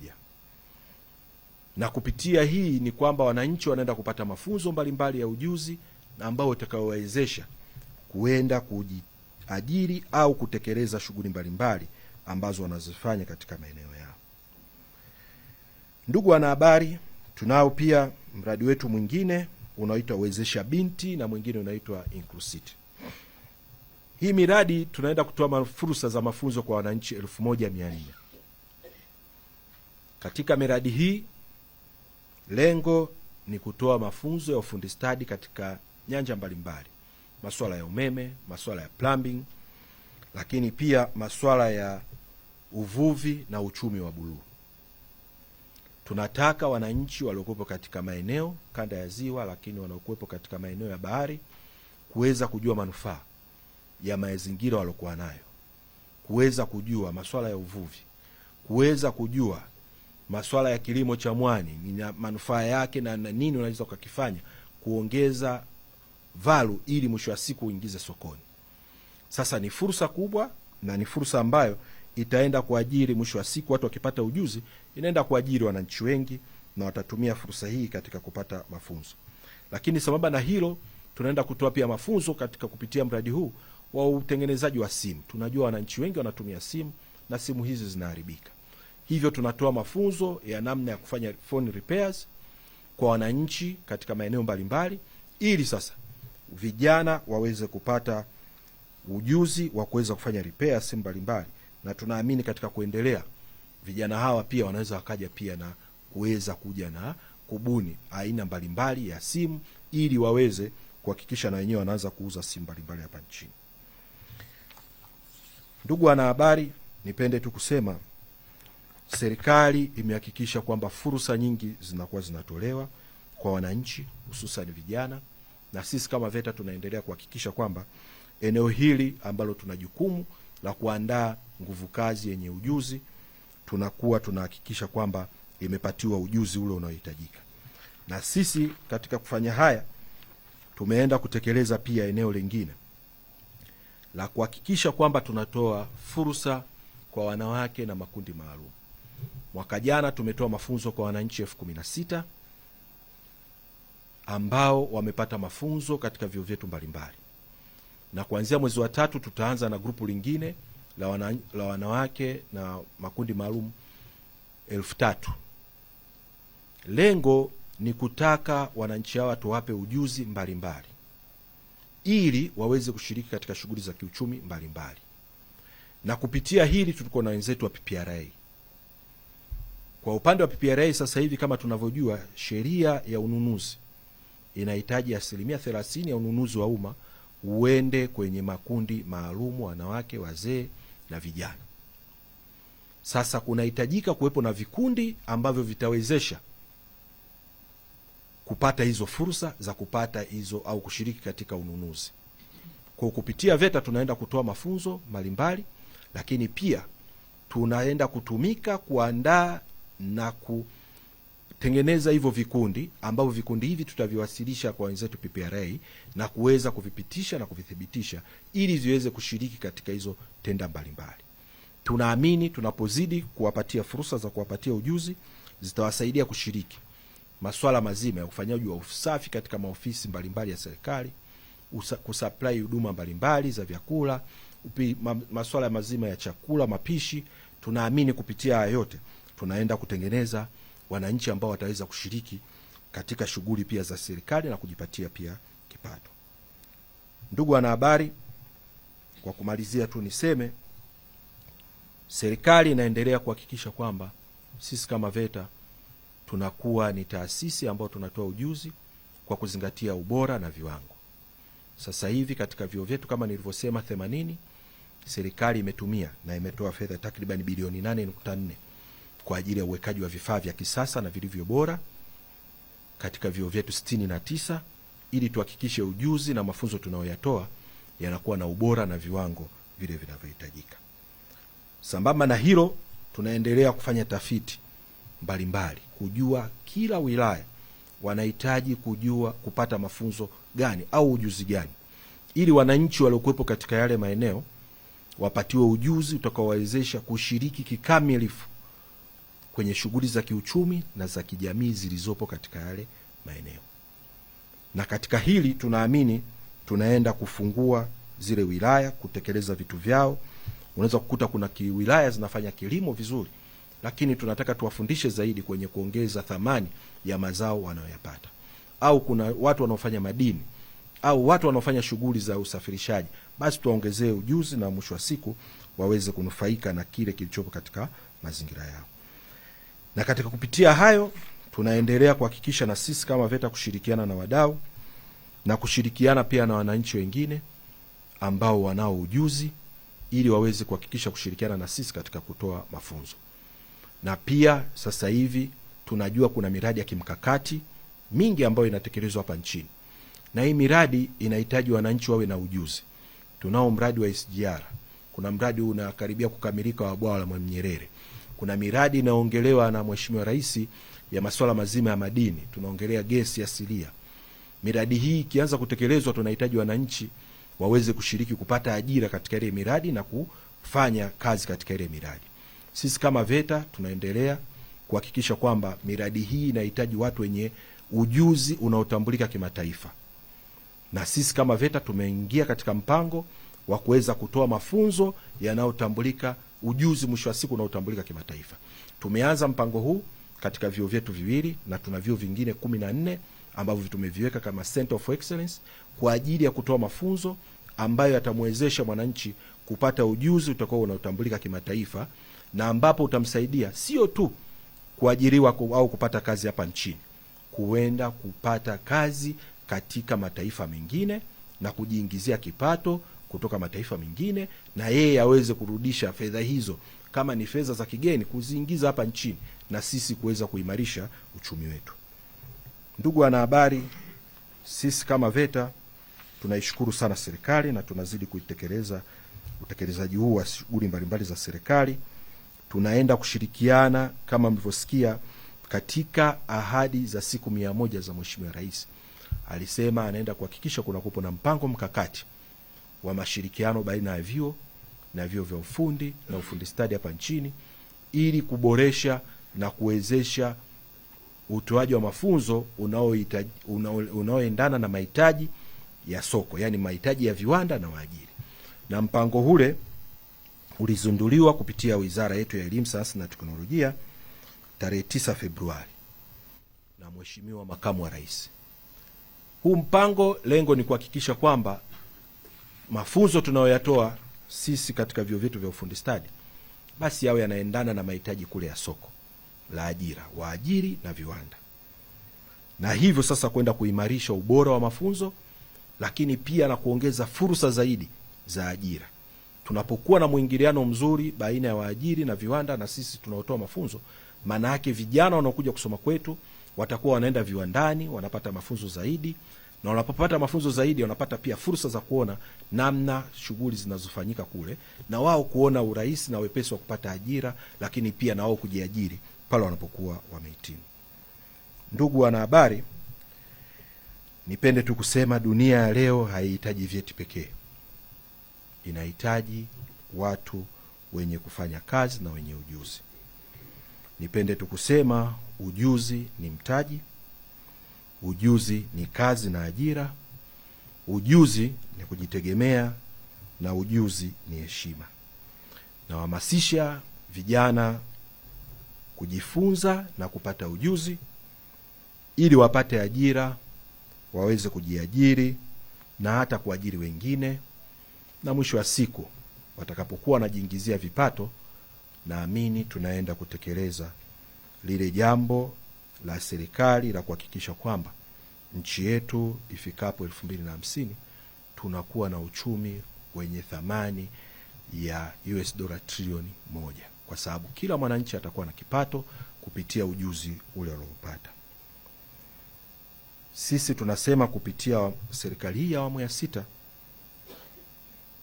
Na kupitia hii ni kwamba wananchi wanaenda kupata mafunzo mbalimbali ya ujuzi na ambao utakaowawezesha kuenda kujiajiri au kutekeleza shughuli mbalimbali ambazo wanazifanya katika maeneo yao. Ndugu wanahabari, tunao pia mradi wetu mwingine unaoitwa Wezesha Binti na mwingine unaitwa Inclusivity. Hii miradi tunaenda kutoa fursa za mafunzo kwa wananchi 1,400. Katika miradi hii lengo ni kutoa mafunzo ya ufundi stadi katika nyanja mbalimbali, masuala ya umeme, masuala ya plumbing, lakini pia masuala ya uvuvi na uchumi wa buluu. Tunataka wananchi waliokuwepo katika maeneo kanda ya ziwa, lakini wanaokuwepo katika maeneo ya bahari kuweza kujua manufaa ya mazingira waliokuwa nayo, kuweza kujua masuala ya uvuvi, kuweza kujua masuala ya kilimo cha mwani, ni manufaa yake na nini unaweza ukakifanya kuongeza value ili mwisho wa siku uingize sokoni. Sasa ni fursa kubwa na ni fursa ambayo itaenda kuajiri mwisho wa siku, watu wakipata ujuzi inaenda kuajiri wananchi wengi na watatumia fursa hii katika kupata mafunzo. Lakini sambamba na hilo tunaenda kutoa pia mafunzo katika kupitia mradi huu wa utengenezaji wa simu. Tunajua wananchi wengi wanatumia simu na simu hizi zinaharibika. Hivyo tunatoa mafunzo ya namna ya kufanya phone repairs kwa wananchi katika maeneo mbalimbali ili sasa vijana waweze kupata ujuzi wa kuweza kufanya repair simu mbalimbali, na tunaamini katika kuendelea vijana hawa pia wanaweza wakaja pia na kuweza kuja na kubuni aina mbalimbali ya simu ili waweze kuhakikisha na wenyewe wanaanza kuuza simu mbalimbali hapa nchini. Ndugu wanahabari, nipende tu kusema serikali imehakikisha kwamba fursa nyingi zinakuwa zinatolewa kwa wananchi hususan vijana, na sisi kama VETA tunaendelea kuhakikisha kwamba eneo hili ambalo tuna jukumu la kuandaa nguvu kazi yenye ujuzi tunakuwa tunahakikisha kwamba imepatiwa ujuzi ule unaohitajika. Na sisi katika kufanya haya tumeenda kutekeleza pia eneo lingine la kuhakikisha kwamba tunatoa fursa kwa wanawake na makundi maalum. Mwaka jana tumetoa mafunzo kwa wananchi 16,000 ambao wamepata mafunzo katika vyuo vyetu mbalimbali. Na kuanzia mwezi wa 3 tutaanza na grupu lingine la wanawake na makundi maalum 3,000. Lengo ni kutaka wananchi hawa tuwape ujuzi mbalimbali ili waweze kushiriki katika shughuli za kiuchumi mbalimbali. Na kupitia hili tulikuwa na wenzetu wa PPRA. Kwa upande wa PPRA sasa hivi kama tunavyojua, sheria ya ununuzi inahitaji 30% ya ununuzi wa umma uende kwenye makundi maalum, wanawake, wazee na vijana. Sasa kunahitajika kuwepo na vikundi ambavyo vitawezesha kupata hizo fursa za kupata hizo au kushiriki katika ununuzi. Kwa kupitia VETA tunaenda kutoa mafunzo mbalimbali, lakini pia tunaenda kutumika kuandaa na kutengeneza hivyo vikundi ambavyo vikundi hivi tutaviwasilisha kwa wenzetu PPRA na kuweza kuvipitisha na kuvithibitisha ili viweze kushiriki katika hizo tenda mbalimbali. tunaamini tunapozidi kuwapatia fursa za kuwapatia ujuzi zitawasaidia kushiriki masuala mazima ya ufanyaji wa usafi katika maofisi mbalimbali ya serikali, kusupply huduma mbalimbali za vyakula, masuala mazima ya chakula, mapishi. Tunaamini kupitia haya yote tunaenda kutengeneza wananchi ambao wataweza kushiriki katika shughuli pia za serikali na kujipatia pia kipato. Ndugu wanahabari, kwa kumalizia tu niseme serikali inaendelea kuhakikisha kwamba sisi kama VETA tunakuwa ni taasisi ambayo tunatoa ujuzi kwa kuzingatia ubora na viwango. Sasa hivi katika vyuo vyetu kama nilivyosema 80, serikali imetumia na imetoa fedha takriban bilioni 8.4 kwa ajili ya uwekaji wa vifaa vya kisasa na vilivyo bora katika vyuo vyetu 69 ili tuhakikishe ujuzi na mafunzo tunayoyatoa yanakuwa na ubora na viwango vile vinavyohitajika. Sambamba na hilo, tunaendelea kufanya tafiti mbalimbali kujua kila wilaya wanahitaji kupata mafunzo gani au ujuzi gani, ili wananchi waliokuwepo katika yale maeneo wapatiwe ujuzi utakaowawezesha kushiriki kikamilifu kwenye shughuli za kiuchumi na za kijamii zilizopo katika yale maeneo. Na katika hili tunaamini tunaenda kufungua zile wilaya kutekeleza vitu vyao. Unaweza kukuta kuna wilaya zinafanya kilimo vizuri, lakini tunataka tuwafundishe zaidi kwenye kuongeza thamani ya mazao wanayoyapata. Au kuna watu wanaofanya madini au watu wanaofanya shughuli za usafirishaji, basi tuwaongezee ujuzi na mwisho wa siku waweze kunufaika na kile kilichopo katika mazingira yao. Na katika kupitia hayo tunaendelea kuhakikisha na sisi kama VETA kushirikiana na wadau na kushirikiana pia na wananchi wengine ambao wanao ujuzi ili waweze kuhakikisha kushirikiana na sisi katika kutoa mafunzo. Na pia sasa hivi tunajua kuna miradi ya kimkakati mingi ambayo inatekelezwa hapa nchini. Na hii miradi inahitaji wananchi wawe na ujuzi. Tunao mradi wa SGR. Kuna mradi unakaribia kukamilika wa bwawa la Mwalimu Nyerere. Kuna miradi inaongelewa na Mheshimiwa Rais ya masuala mazima ya madini. Tunaongelea gesi asilia. Miradi hii ikianza kutekelezwa, tunahitaji wananchi waweze kushiriki kupata ajira katika ile miradi na kufanya kazi katika ile miradi. Sisi kama VETA tunaendelea kuhakikisha kwamba miradi hii inahitaji watu wenye ujuzi unaotambulika kimataifa. Na sisi kama VETA tumeingia katika mpango wa kuweza kutoa mafunzo yanayotambulika, ujuzi mwisho wa siku unaotambulika kimataifa. Tumeanza mpango huu katika vyuo vyetu viwili na tuna vyuo vingine 14 ambavyo tumeviweka kama Center of Excellence kwa ajili ya kutoa mafunzo ambayo yatamwezesha mwananchi kupata ujuzi utakao unaotambulika kimataifa, na ambapo utamsaidia sio tu kuajiriwa au kupata kazi hapa nchini, kuenda kupata kazi katika mataifa mengine na kujiingizia kipato kutoka mataifa mengine, na yeye aweze kurudisha fedha hizo kama ni fedha za kigeni kuziingiza hapa nchini na sisi kuweza kuimarisha uchumi wetu. Ndugu wanahabari, sisi kama VETA tunaishukuru sana serikali na tunazidi kuitekeleza utekelezaji huu wa shughuli mbalimbali za serikali. Tunaenda kushirikiana kama mlivyosikia katika ahadi za siku 100 za Mheshimiwa Rais. Alisema anaenda kuhakikisha kuna kupo na mpango mkakati wa mashirikiano baina ya vyuo na vyuo vya ufundi na ufundi stadi hapa nchini ili kuboresha na kuwezesha utoaji wa mafunzo unaoendana na mahitaji ya soko, yani mahitaji ya viwanda na waajiri. Na mpango ule ulizinduliwa kupitia Wizara yetu ya Elimu, Sayansi na Teknolojia tarehe 9 Februari na Mheshimiwa Makamu wa Rais. Huu mpango lengo ni kuhakikisha kwamba mafunzo tunayoyatoa sisi katika vyuo vyetu vya ufundi stadi basi yawe yanaendana na mahitaji kule ya soko la ajira, waajiri na viwanda. Na hivyo sasa kwenda kuimarisha ubora wa mafunzo, lakini pia na kuongeza fursa zaidi za ajira. Tunapokuwa na mwingiliano mzuri baina ya waajiri na viwanda na sisi tunaotoa mafunzo, maana yake vijana wanaokuja kusoma kwetu watakuwa wanaenda viwandani, wanapata mafunzo zaidi, na wanapopata mafunzo zaidi wanapata pia fursa za kuona namna shughuli zinazofanyika kule, na wao kuona urahisi na wepesi wa kupata ajira, lakini pia na wao kujiajiri pale wanapokuwa wamehitimu. Ndugu wanahabari, nipende tu kusema dunia ya leo haihitaji vyeti pekee. Inahitaji watu wenye kufanya kazi na wenye ujuzi. Nipende tu kusema ujuzi ni mtaji, ujuzi ni kazi na ajira, ujuzi ni kujitegemea, na ujuzi ni heshima. Nawahamasisha vijana kujifunza na kupata ujuzi ili wapate ajira, waweze kujiajiri na hata kuajiri wengine, na mwisho wa siku watakapokuwa wanajiingizia vipato, naamini tunaenda kutekeleza lile jambo la serikali la kuhakikisha kwamba nchi yetu ifikapo 2050 tunakuwa na uchumi wenye thamani ya $1 trilioni, kwa sababu kila mwananchi atakuwa na kipato kupitia ujuzi ule aliopata. Sisi tunasema kupitia serikali hii ya awamu ya 6,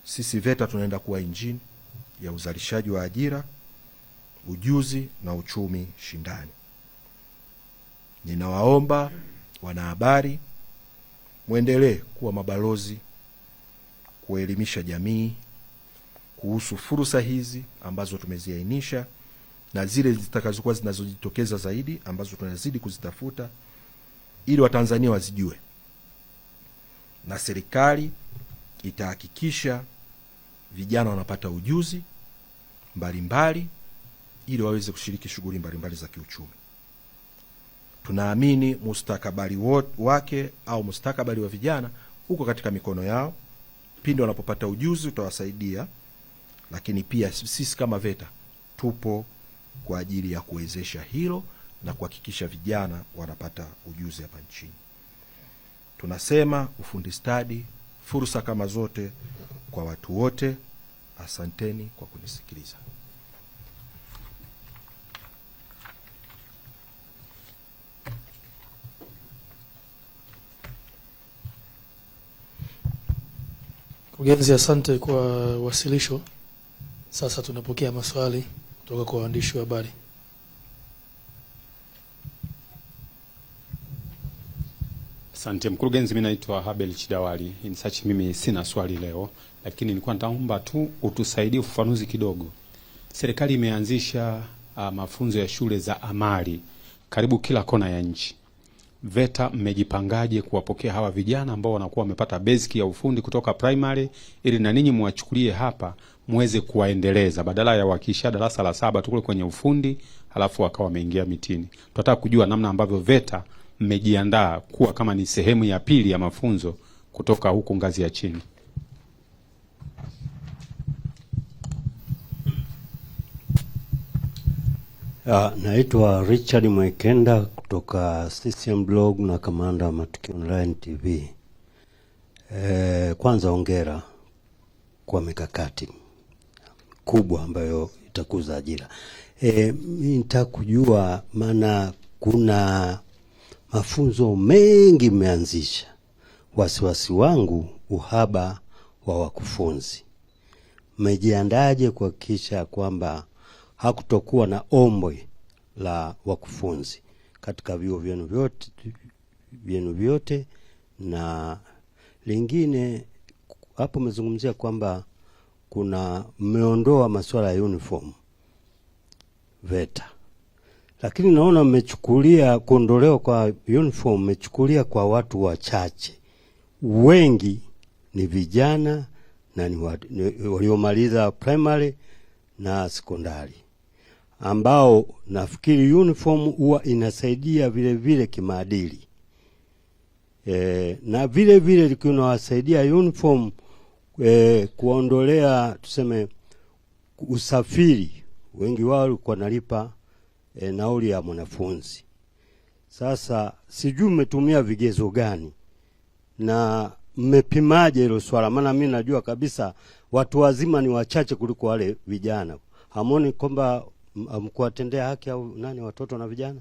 sisi VETA tunaenda kuwa injini ya uzalishaji wa ajira, ujuzi na uchumi shindani. Ninawaomba wanahabari muendelee kuwa mabalozi kuelimisha jamii kuhusu fursa hizi ambazo tumeziainisha na zile zitakazokuwa zinazojitokeza zaidi ambazo tunazidi kuzitafuta ili Watanzania wazijue, na serikali itahakikisha vijana wanapata ujuzi mbalimbali ili waweze kushiriki shughuli mbalimbali za kiuchumi. Tunaamini mustakabali wake au mustakabali wa vijana uko katika mikono yao. Pindi wanapopata ujuzi utawasaidia, lakini pia sisi kama VETA tupo kwa ajili ya kuwezesha hilo na kuhakikisha vijana wanapata ujuzi hapa nchini. Tunasema ufundi stadi, fursa kama zote kwa watu wote. Asanteni kwa kunisikiliza. Mkurugenzi, asante kwa wasilisho. Sasa tunapokea maswali kutoka kwa waandishi wa habari. Asante mkurugenzi, mimi naitwa Habel Chidawali. Mimi sina swali leo, lakini nilikuwa nitaomba tu utusaidie ufafanuzi kidogo. Serikali imeanzisha mafunzo ya shule za amali karibu kila kona ya nchi. VETA mmejipangaje kuwapokea hawa vijana ambao wanakuwa wamepata basic ya ufundi kutoka primary, ili na ninyi muwachukulie hapa muweze kuwaendeleza badala ya wakisha darasa la 7 tukule kwenye ufundi halafu wakawa wameingia mitini. Tunataka kujua namna ambavyo VETA mmejiandaa kuwa kama ni sehemu ya pili ya mafunzo kutoka huku ngazi ya chini. Naitwa Richard Mwekenda kutoka CCM Blog na Kamanda wa Matukio Online TV. Kwanza hongera kwa mikakati kubwa ambayo itakuza ajira. Mimi nitakujua maana kuna mafunzo mengi mmeanzisha. Wasiwasi wangu uhaba wa wakufunzi. Mmejiandaje kuhakikisha kwamba hakutokuwa na ombwe la wakufunzi katika vyuo vyenu vyote? Na lingine hapo mmezungumzia kwamba kuna mmeondoa masuala ya uniform VETA, lakini naona mmechukulia kuondolewa kwa uniform, mmechukulia kwa watu wachache. Wengi ni vijana na ni waliomaliza primary na sekondari, ambao nafikiri uniform huwa inasaidia vile vile kimaadili. Na vile vile likinawasaidia uniform kuondolea tuseme usafiri. Wengi wao walikuwa nalipa nauli ya mwanafunzi. Sasa sijui mmetumia vigezo gani na mmepimaje hilo swala? Maana mimi najua kabisa watu wazima ni wachache kuliko wale vijana. Hamoni kwamba mkuwatendea haki au nani watoto na vijana?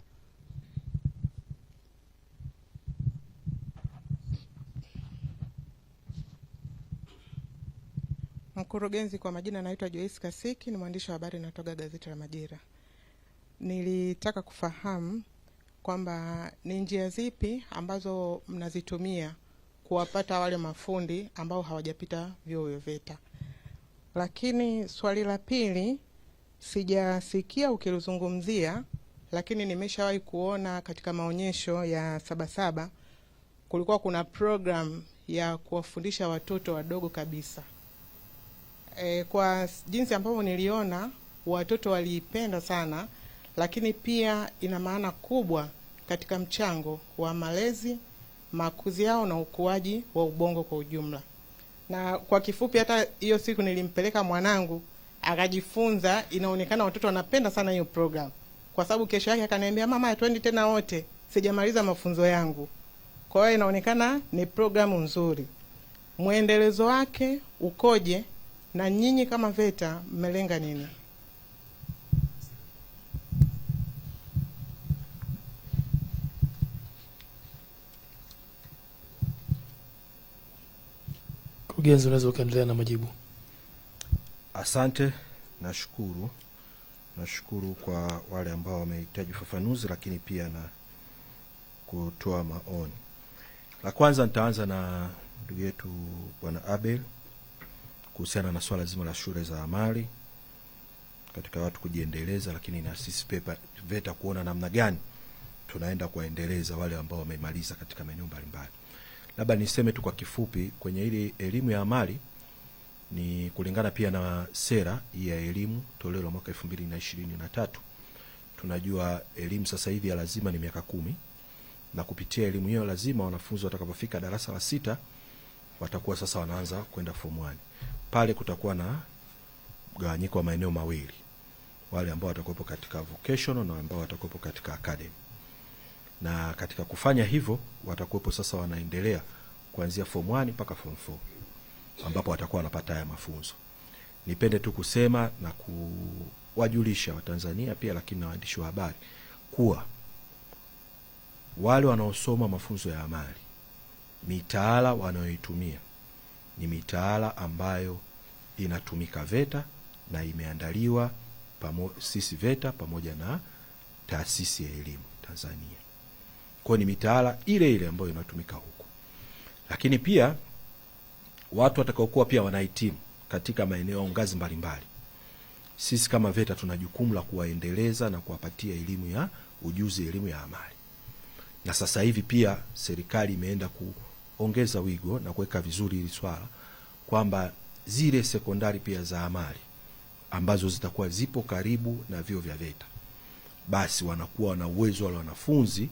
Mkurugenzi, kwa majina naitwa Joyce Kasiki, ni mwandishi wa habari natoka gazeti la Majira. Nilitaka kufahamu kwamba ni njia zipi ambazo mnazitumia kuwapata wale mafundi ambao hawajapita vyuo vya VETA. Lakini swali la pili sijasikia ukilizungumzia, lakini nimeshawahi kuona katika maonyesho ya Sabasaba kulikuwa kuna program ya kuwafundisha watoto wadogo kabisa. Kwa jinsi ambavyo niliona watoto waliipenda sana, lakini pia ina maana kubwa katika mchango wa malezi, makuzi yao na ukuaji wa ubongo kwa ujumla. Na kwa kifupi, hata hiyo siku nilimpeleka mwanangu akajifunza. Inaonekana watoto wanapenda sana hiyo program, kwa sababu kesho yake akaniambia, mama, twende tena wote, sijamaliza mafunzo yangu. Kwa hiyo inaonekana ni programu nzuri. Muendelezo wake ukoje, na nyinyi kama VETA mmelenga nini? Mkurugenzi, unaweza ukaendelea na majibu. Asante, nashukuru kwa wale ambao wamehitaji ufafanuzi, lakini pia na kutoa maoni. La kwanza nitaanza na ndugu yetu Bwana Abel kuhusiana na swala zima la shule za amali katika watu kujiendeleza, lakini na sisi VETA kuona namna gani tunaenda kuendeleza wale ambao wamemaliza katika maeneo mbalimbali. Labda niseme tu kwa kifupi kwenye ile elimu ya amali, ni kulingana pia na sera ya elimu toleo la mwaka 2023. Tunajua elimu sasa hivi ya lazima ni miaka 10, na kupitia elimu hiyo lazima wanafunzi watakapofika darasa la 6 watakuwa sasa wanaanza kwenda form 1. Pale kutakuwa na mgawanyiko wa maeneo mawili, wale ambao watakuwepo katika vocational na ambao watakuwepo katika academy. Na katika kufanya hivyo watakuwepo sasa wanaendelea kuanzia form 1 mpaka form 4, ambapo watakuwa wanapata haya mafunzo. Nipende tu kusema na kuwajulisha Watanzania pia, lakini na waandishi wa habari, kuwa wale wanaosoma mafunzo ya amali, mitaala wanayoitumia ni mitaala ambayo inatumika VETA na imeandaliwa sisi VETA pamoja na Taasisi ya Elimu Tanzania. Kwa ni mitaala ile ile ambayo inatumika huko. Lakini pia watu watakaokuwa pia wanahitimu katika maeneo ngazi mbalimbali, sisi kama VETA tuna jukumu la kuwaendeleza na kuwapatia elimu ya ujuzi, elimu ya amali. Na sasa hivi pia serikali imeenda kuongeza wigo na kuweka vizuri hili swala kwamba zile sekondari pia za amali ambazo zitakuwa zipo karibu na vyuo vya VETA, basi wanakuwa na uwezo wale wanafunzi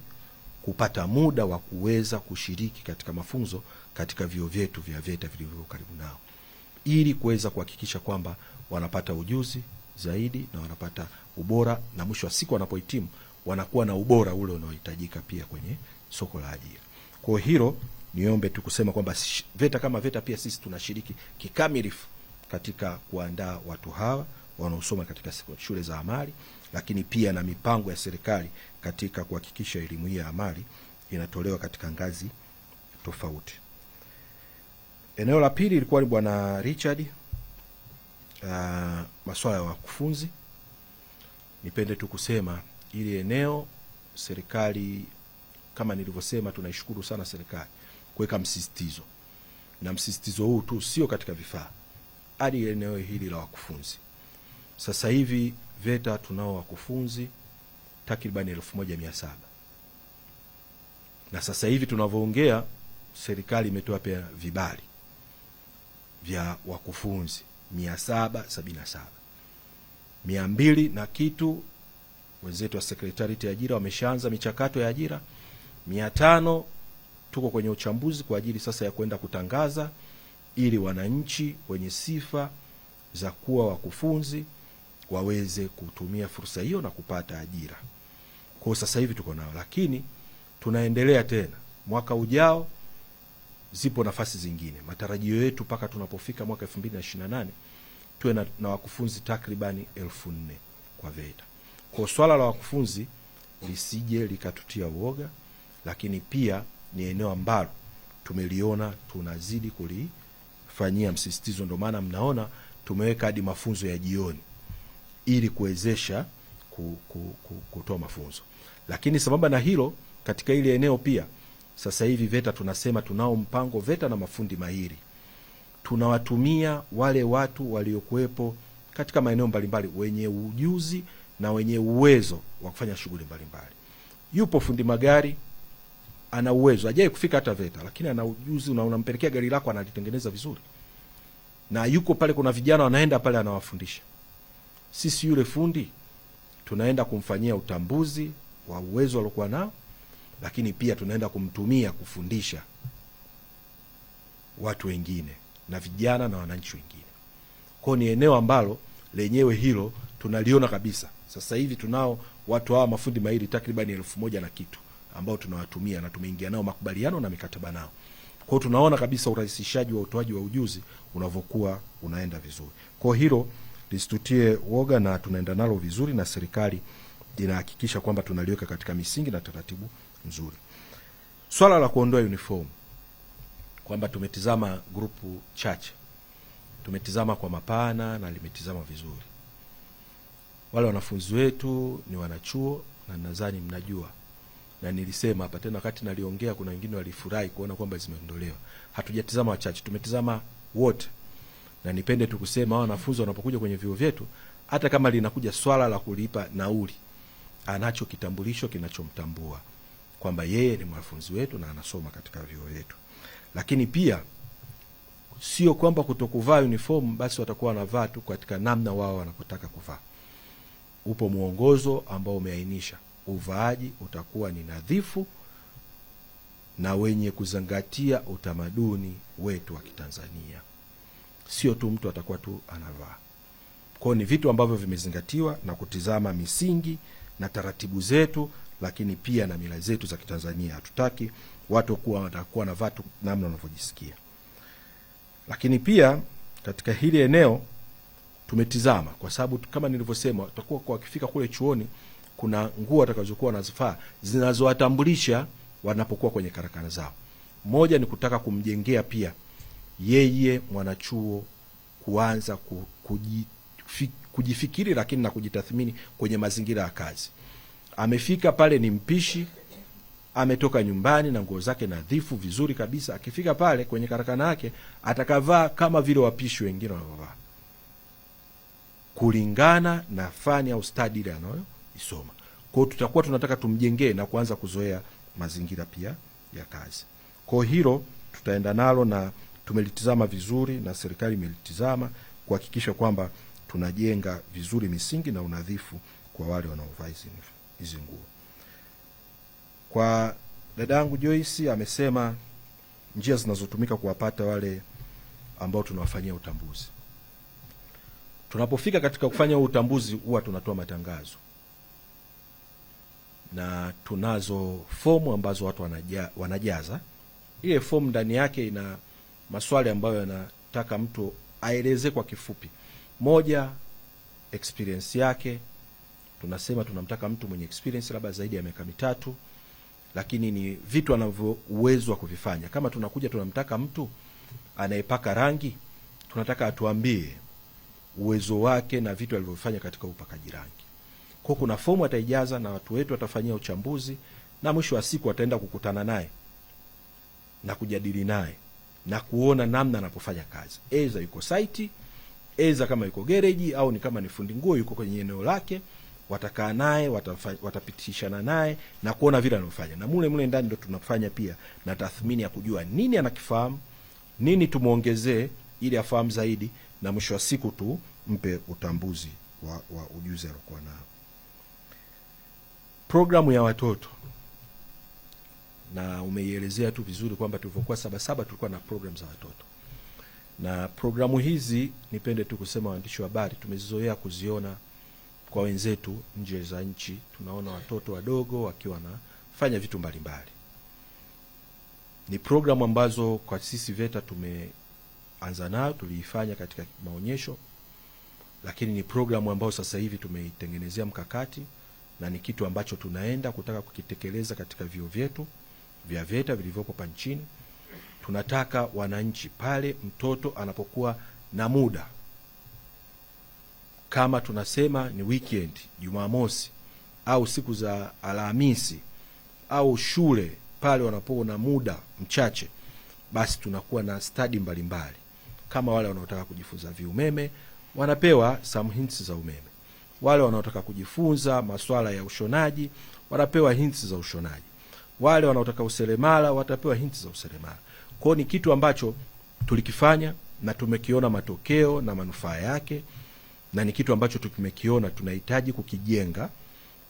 kupata muda wa kuweza kushiriki katika mafunzo katika vyuo vyetu vya VETA vilivyo karibu nao, ili kuweza kuhakikisha kwamba wanapata ujuzi zaidi na wanapata ubora, na mwisho wa siku wanapohitimu wanakuwa na ubora ule unaohitajika pia kwenye soko la ajira. Kwa hilo niombe tu kusema kwamba VETA kama VETA pia sisi tunashiriki kikamilifu katika kuandaa watu hawa wanaosoma katika shule za amali, lakini pia na mipango ya serikali katika kuhakikisha elimu hii ya amali inatolewa katika ngazi tofauti. Eneo la pili ilikuwa ni Bwana Richard, masuala ya wakufunzi. Nipende tu kusema ili eneo serikali, kama nilivyosema, tunaishukuru sana serikali kuweka msisitizo, na msisitizo huu tu sio katika vifaa, hadi eneo hili la wakufunzi. Sasa hivi VETA tunao wakufunzi takriban 1700, na sasa hivi tunavyoongea serikali imetoa pia vibali vya wakufunzi 777. 200 na kitu wenzetu wa Secretariat ya Ajira wameshaanza michakato ya ajira. 500 tuko kwenye uchambuzi kwa ajili sasa ya kwenda kutangaza, ili wananchi wenye sifa za kuwa wakufunzi waweze kutumia fursa hiyo na kupata ajira. Kwa sasa hivi tuko nao, lakini tunaendelea tena. Mwaka ujao zipo nafasi zingine. Matarajio yetu mpaka tunapofika mwaka 2028 tuwe na wakufunzi takribani 1400 kwa VETA. Kwa swala la wakufunzi lisije likatutia uoga, lakini pia ni eneo ambalo tumeliona tunazidi kulifanyia msisitizo. Ndio maana mnaona tumeweka hadi mafunzo ya jioni ili kuwezesha kutoa mafunzo. Lakini sambamba na hilo, katika ile eneo pia sasa hivi VETA tunasema tunao mpango VETA na mafundi mahiri tunawatumia wale watu waliokuwepo katika maeneo mbalimbali wenye ujuzi na wenye uwezo wa kufanya shughuli mbalimbali. Yupo fundi magari, ana uwezo, hajawahi kufika hata VETA, lakini ana ujuzi, na unampelekea gari lako analitengeneza vizuri. Na yuko pale, kuna vijana wanaenda pale anawafundisha. Sisi yule fundi tunaenda kumfanyia utambuzi wa uwezo aliokuwa nao, lakini pia tunaenda kumtumia kufundisha watu wengine na vijana na wananchi wengine. Kwa ni eneo ambalo lenyewe hilo tunaliona kabisa. Sasa hivi tunao watu hawa mafundi mahiri takriban 1000 na kitu ambao tunawatumia na tumeingia nao makubaliano na mikataba nao. Kwa tunaona kabisa urahisishaji wa utoaji wa ujuzi unavyokuwa unaenda vizuri. Kwa hilo lisitutie woga na tunaenda nalo vizuri, na serikali inahakikisha kwamba tunaliweka katika misingi na taratibu nzuri. Swala la kuondoa uniform, kwamba tumetizama grupu chache, tumetizama kwa mapana na limetizama vizuri. Wale wanafunzi wetu ni wanachuo, na nadhani mnajua, na nilisema hapa tena wakati naliongea, kuna wengine walifurahi kuona kwamba zimeondolewa. Hatujatizama wachache, tumetizama wote. Na nipende tu kusema wanafunzi wanapokuja kwenye vyuo vyetu, hata kama linakuja swala la kulipa nauli, anacho kitambulisho kinachomtambua kwamba yeye ni mwanafunzi wetu na anasoma katika vyuo vyetu. Lakini pia sio kwamba kutokuvaa uniform basi watakuwa wanavaa tu katika namna wao wanapotaka kuvaa. Upo mwongozo ambao umeainisha uvaaji utakuwa ni nadhifu na wenye kuzingatia utamaduni wetu wa Kitanzania. Sio tu mtu atakuwa tu anavaa. Kwa ni vitu ambavyo vimezingatiwa na kutizama misingi na taratibu zetu, lakini pia na mila zetu za Kitanzania. Hatutaki watu kuwa watakuwa na vatu namna wanavyojisikia. Lakini pia katika hili eneo tumetizama, kwa sababu kama nilivyosema, tutakuwa kwa kifika kule chuoni kuna nguo watakazokuwa wanazifaa zinazowatambulisha wanapokuwa kwenye karakana zao. Moja ni kutaka kumjengea pia yeye mwanachuo kuanza kujifikiri, lakini na kujitathmini kwenye mazingira ya kazi. Amefika pale ni mpishi, ametoka nyumbani na nguo zake nadhifu vizuri kabisa. Akifika pale kwenye karakana yake atakavaa kama vile wapishi wengine wanavaa, kulingana na fani au study ile anayoisoma. Kwa hiyo tutakuwa tunataka tumjengee na kuanza kuzoea mazingira pia ya kazi. Kwa hilo tutaenda nalo na tumelitizama vizuri, na serikali imelitizama kuhakikisha kwamba tunajenga vizuri misingi na unadhifu kwa wale wanaovaa hizi nguo. Kwa dadangu Joyce amesema njia zinazotumika kuwapata wale ambao tunawafanyia utambuzi. Tunapofika katika kufanya utambuzi huwa tunatoa matangazo, na tunazo fomu ambazo watu wanajaza. Ile fomu ndani yake ina maswali ambayo yanataka mtu aeleze kwa kifupi. Moja, experience yake. Tunasema tunamtaka mtu mwenye experience labda zaidi ya miaka 3, lakini ni vitu anavyo uwezo wa kuvifanya. Kama tunakuja tunamtaka mtu anayepaka rangi, tunataka atuambie uwezo wake na vitu alivyofanya katika upakaji rangi. Kwa kuna fomu ataijaza na watu wetu watafanyia uchambuzi, na mwisho wa siku ataenda kukutana naye na kujadili naye na kuona namna anapofanya kazi. Eza yuko site, eza kama yuko gereji, au ni kama ni fundi nguo yuko kwenye eneo lake, watakaa naye, watapitishana naye na kuona vile anafanya. Na mule ndani ndo tunafanya pia na tathmini ya kujua nini anakifahamu, nini tumuongezee ili afahamu zaidi, na mwisho wa siku tu mpe utambuzi wa ujuzi aliokuwa nao. Programu ya watoto, na umeielezea tu vizuri kwamba tulivyokuwa Sabasaba tulikuwa na program za watoto. Na programu hizi nipende tu kusema, waandishi wa habari, tumezizoea kuziona kwa wenzetu nje za nchi. Tunaona watoto wadogo wakiwa wanafanya vitu mbalimbali. Ni programu ambazo kwa sisi VETA tumeanza nayo, tuliifanya katika maonyesho, lakini ni programu ambayo sasa hivi tumeitengenezea mkakati, na ni kitu ambacho tunaenda kutaka kukitekeleza katika vyuo vyetu vya VETA vilivyopo hapa nchini. Tunataka wananchi pale mtoto anapokuwa na muda, kama tunasema ni weekend, Jumamosi au siku za Alhamisi au shule, pale wanapokuwa na muda mchache, basi tunakuwa na study mbalimbali kama wale wanaotaka kujifunza viumeme wanapewa some hints za umeme, wale wanaotaka kujifunza masuala ya ushonaji wanapewa hints za ushonaji, wale wanaotaka useremala watapewa hints za useremala. Kwa hiyo ni kitu ambacho tulikifanya na tumekiona matokeo na manufaa yake, na ni kitu ambacho tumekiona tunahitaji kukijenga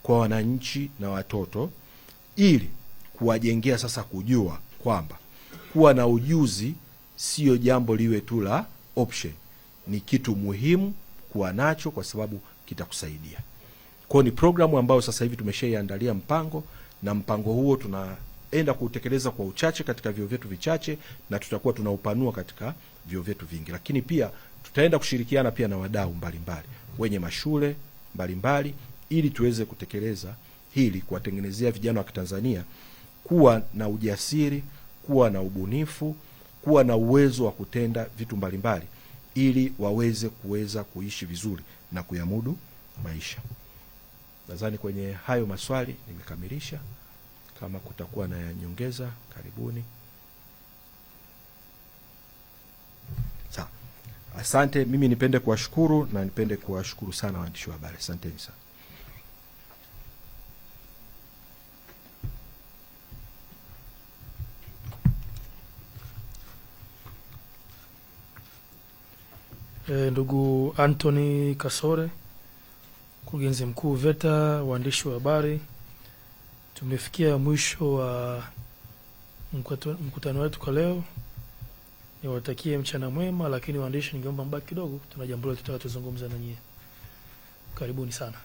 kwa wananchi na watoto, ili kuwajengea sasa kujua kwamba kuwa na ujuzi sio jambo liwe tu la option, ni kitu muhimu kuwa nacho kwa sababu kitakusaidia. Kwa hiyo ni programu ambayo sasa hivi tumeshaiandalia mpango, na mpango huo tunaenda kutekeleza kwa uchache katika vyuo vyetu vichache, na tutakuwa tunaupanua katika vyuo vyetu vingi. Lakini pia tutaenda kushirikiana pia na wadau mbalimbali wenye mashule mbalimbali, ili tuweze kutekeleza hili, kuwatengenezea vijana wa Kitanzania kuwa na ujasiri, kuwa na ubunifu, kuwa na uwezo wa kutenda vitu mbalimbali, ili kuweza kuishi vizuri na kuyamudu maisha. Nadhani kwenye hayo maswali nimekamilisha. Kama kutakuwa na nyongeza, karibuni. Sawa. Asante. Mimi nipende kuwashukuru na nipende kuwashukuru sana waandishi wa habari. Asanteni sana. Ndugu Anthony Kasore, mkurugenzi mkuu VETA, waandishi wa habari, tumefikia mwisho wa mkutano wetu kwa leo. Niwatakie mchana mwema, lakini waandishi ningeomba mbaki kidogo, tuna jambo la tutaka tuzungumza na nyie. Karibuni sana.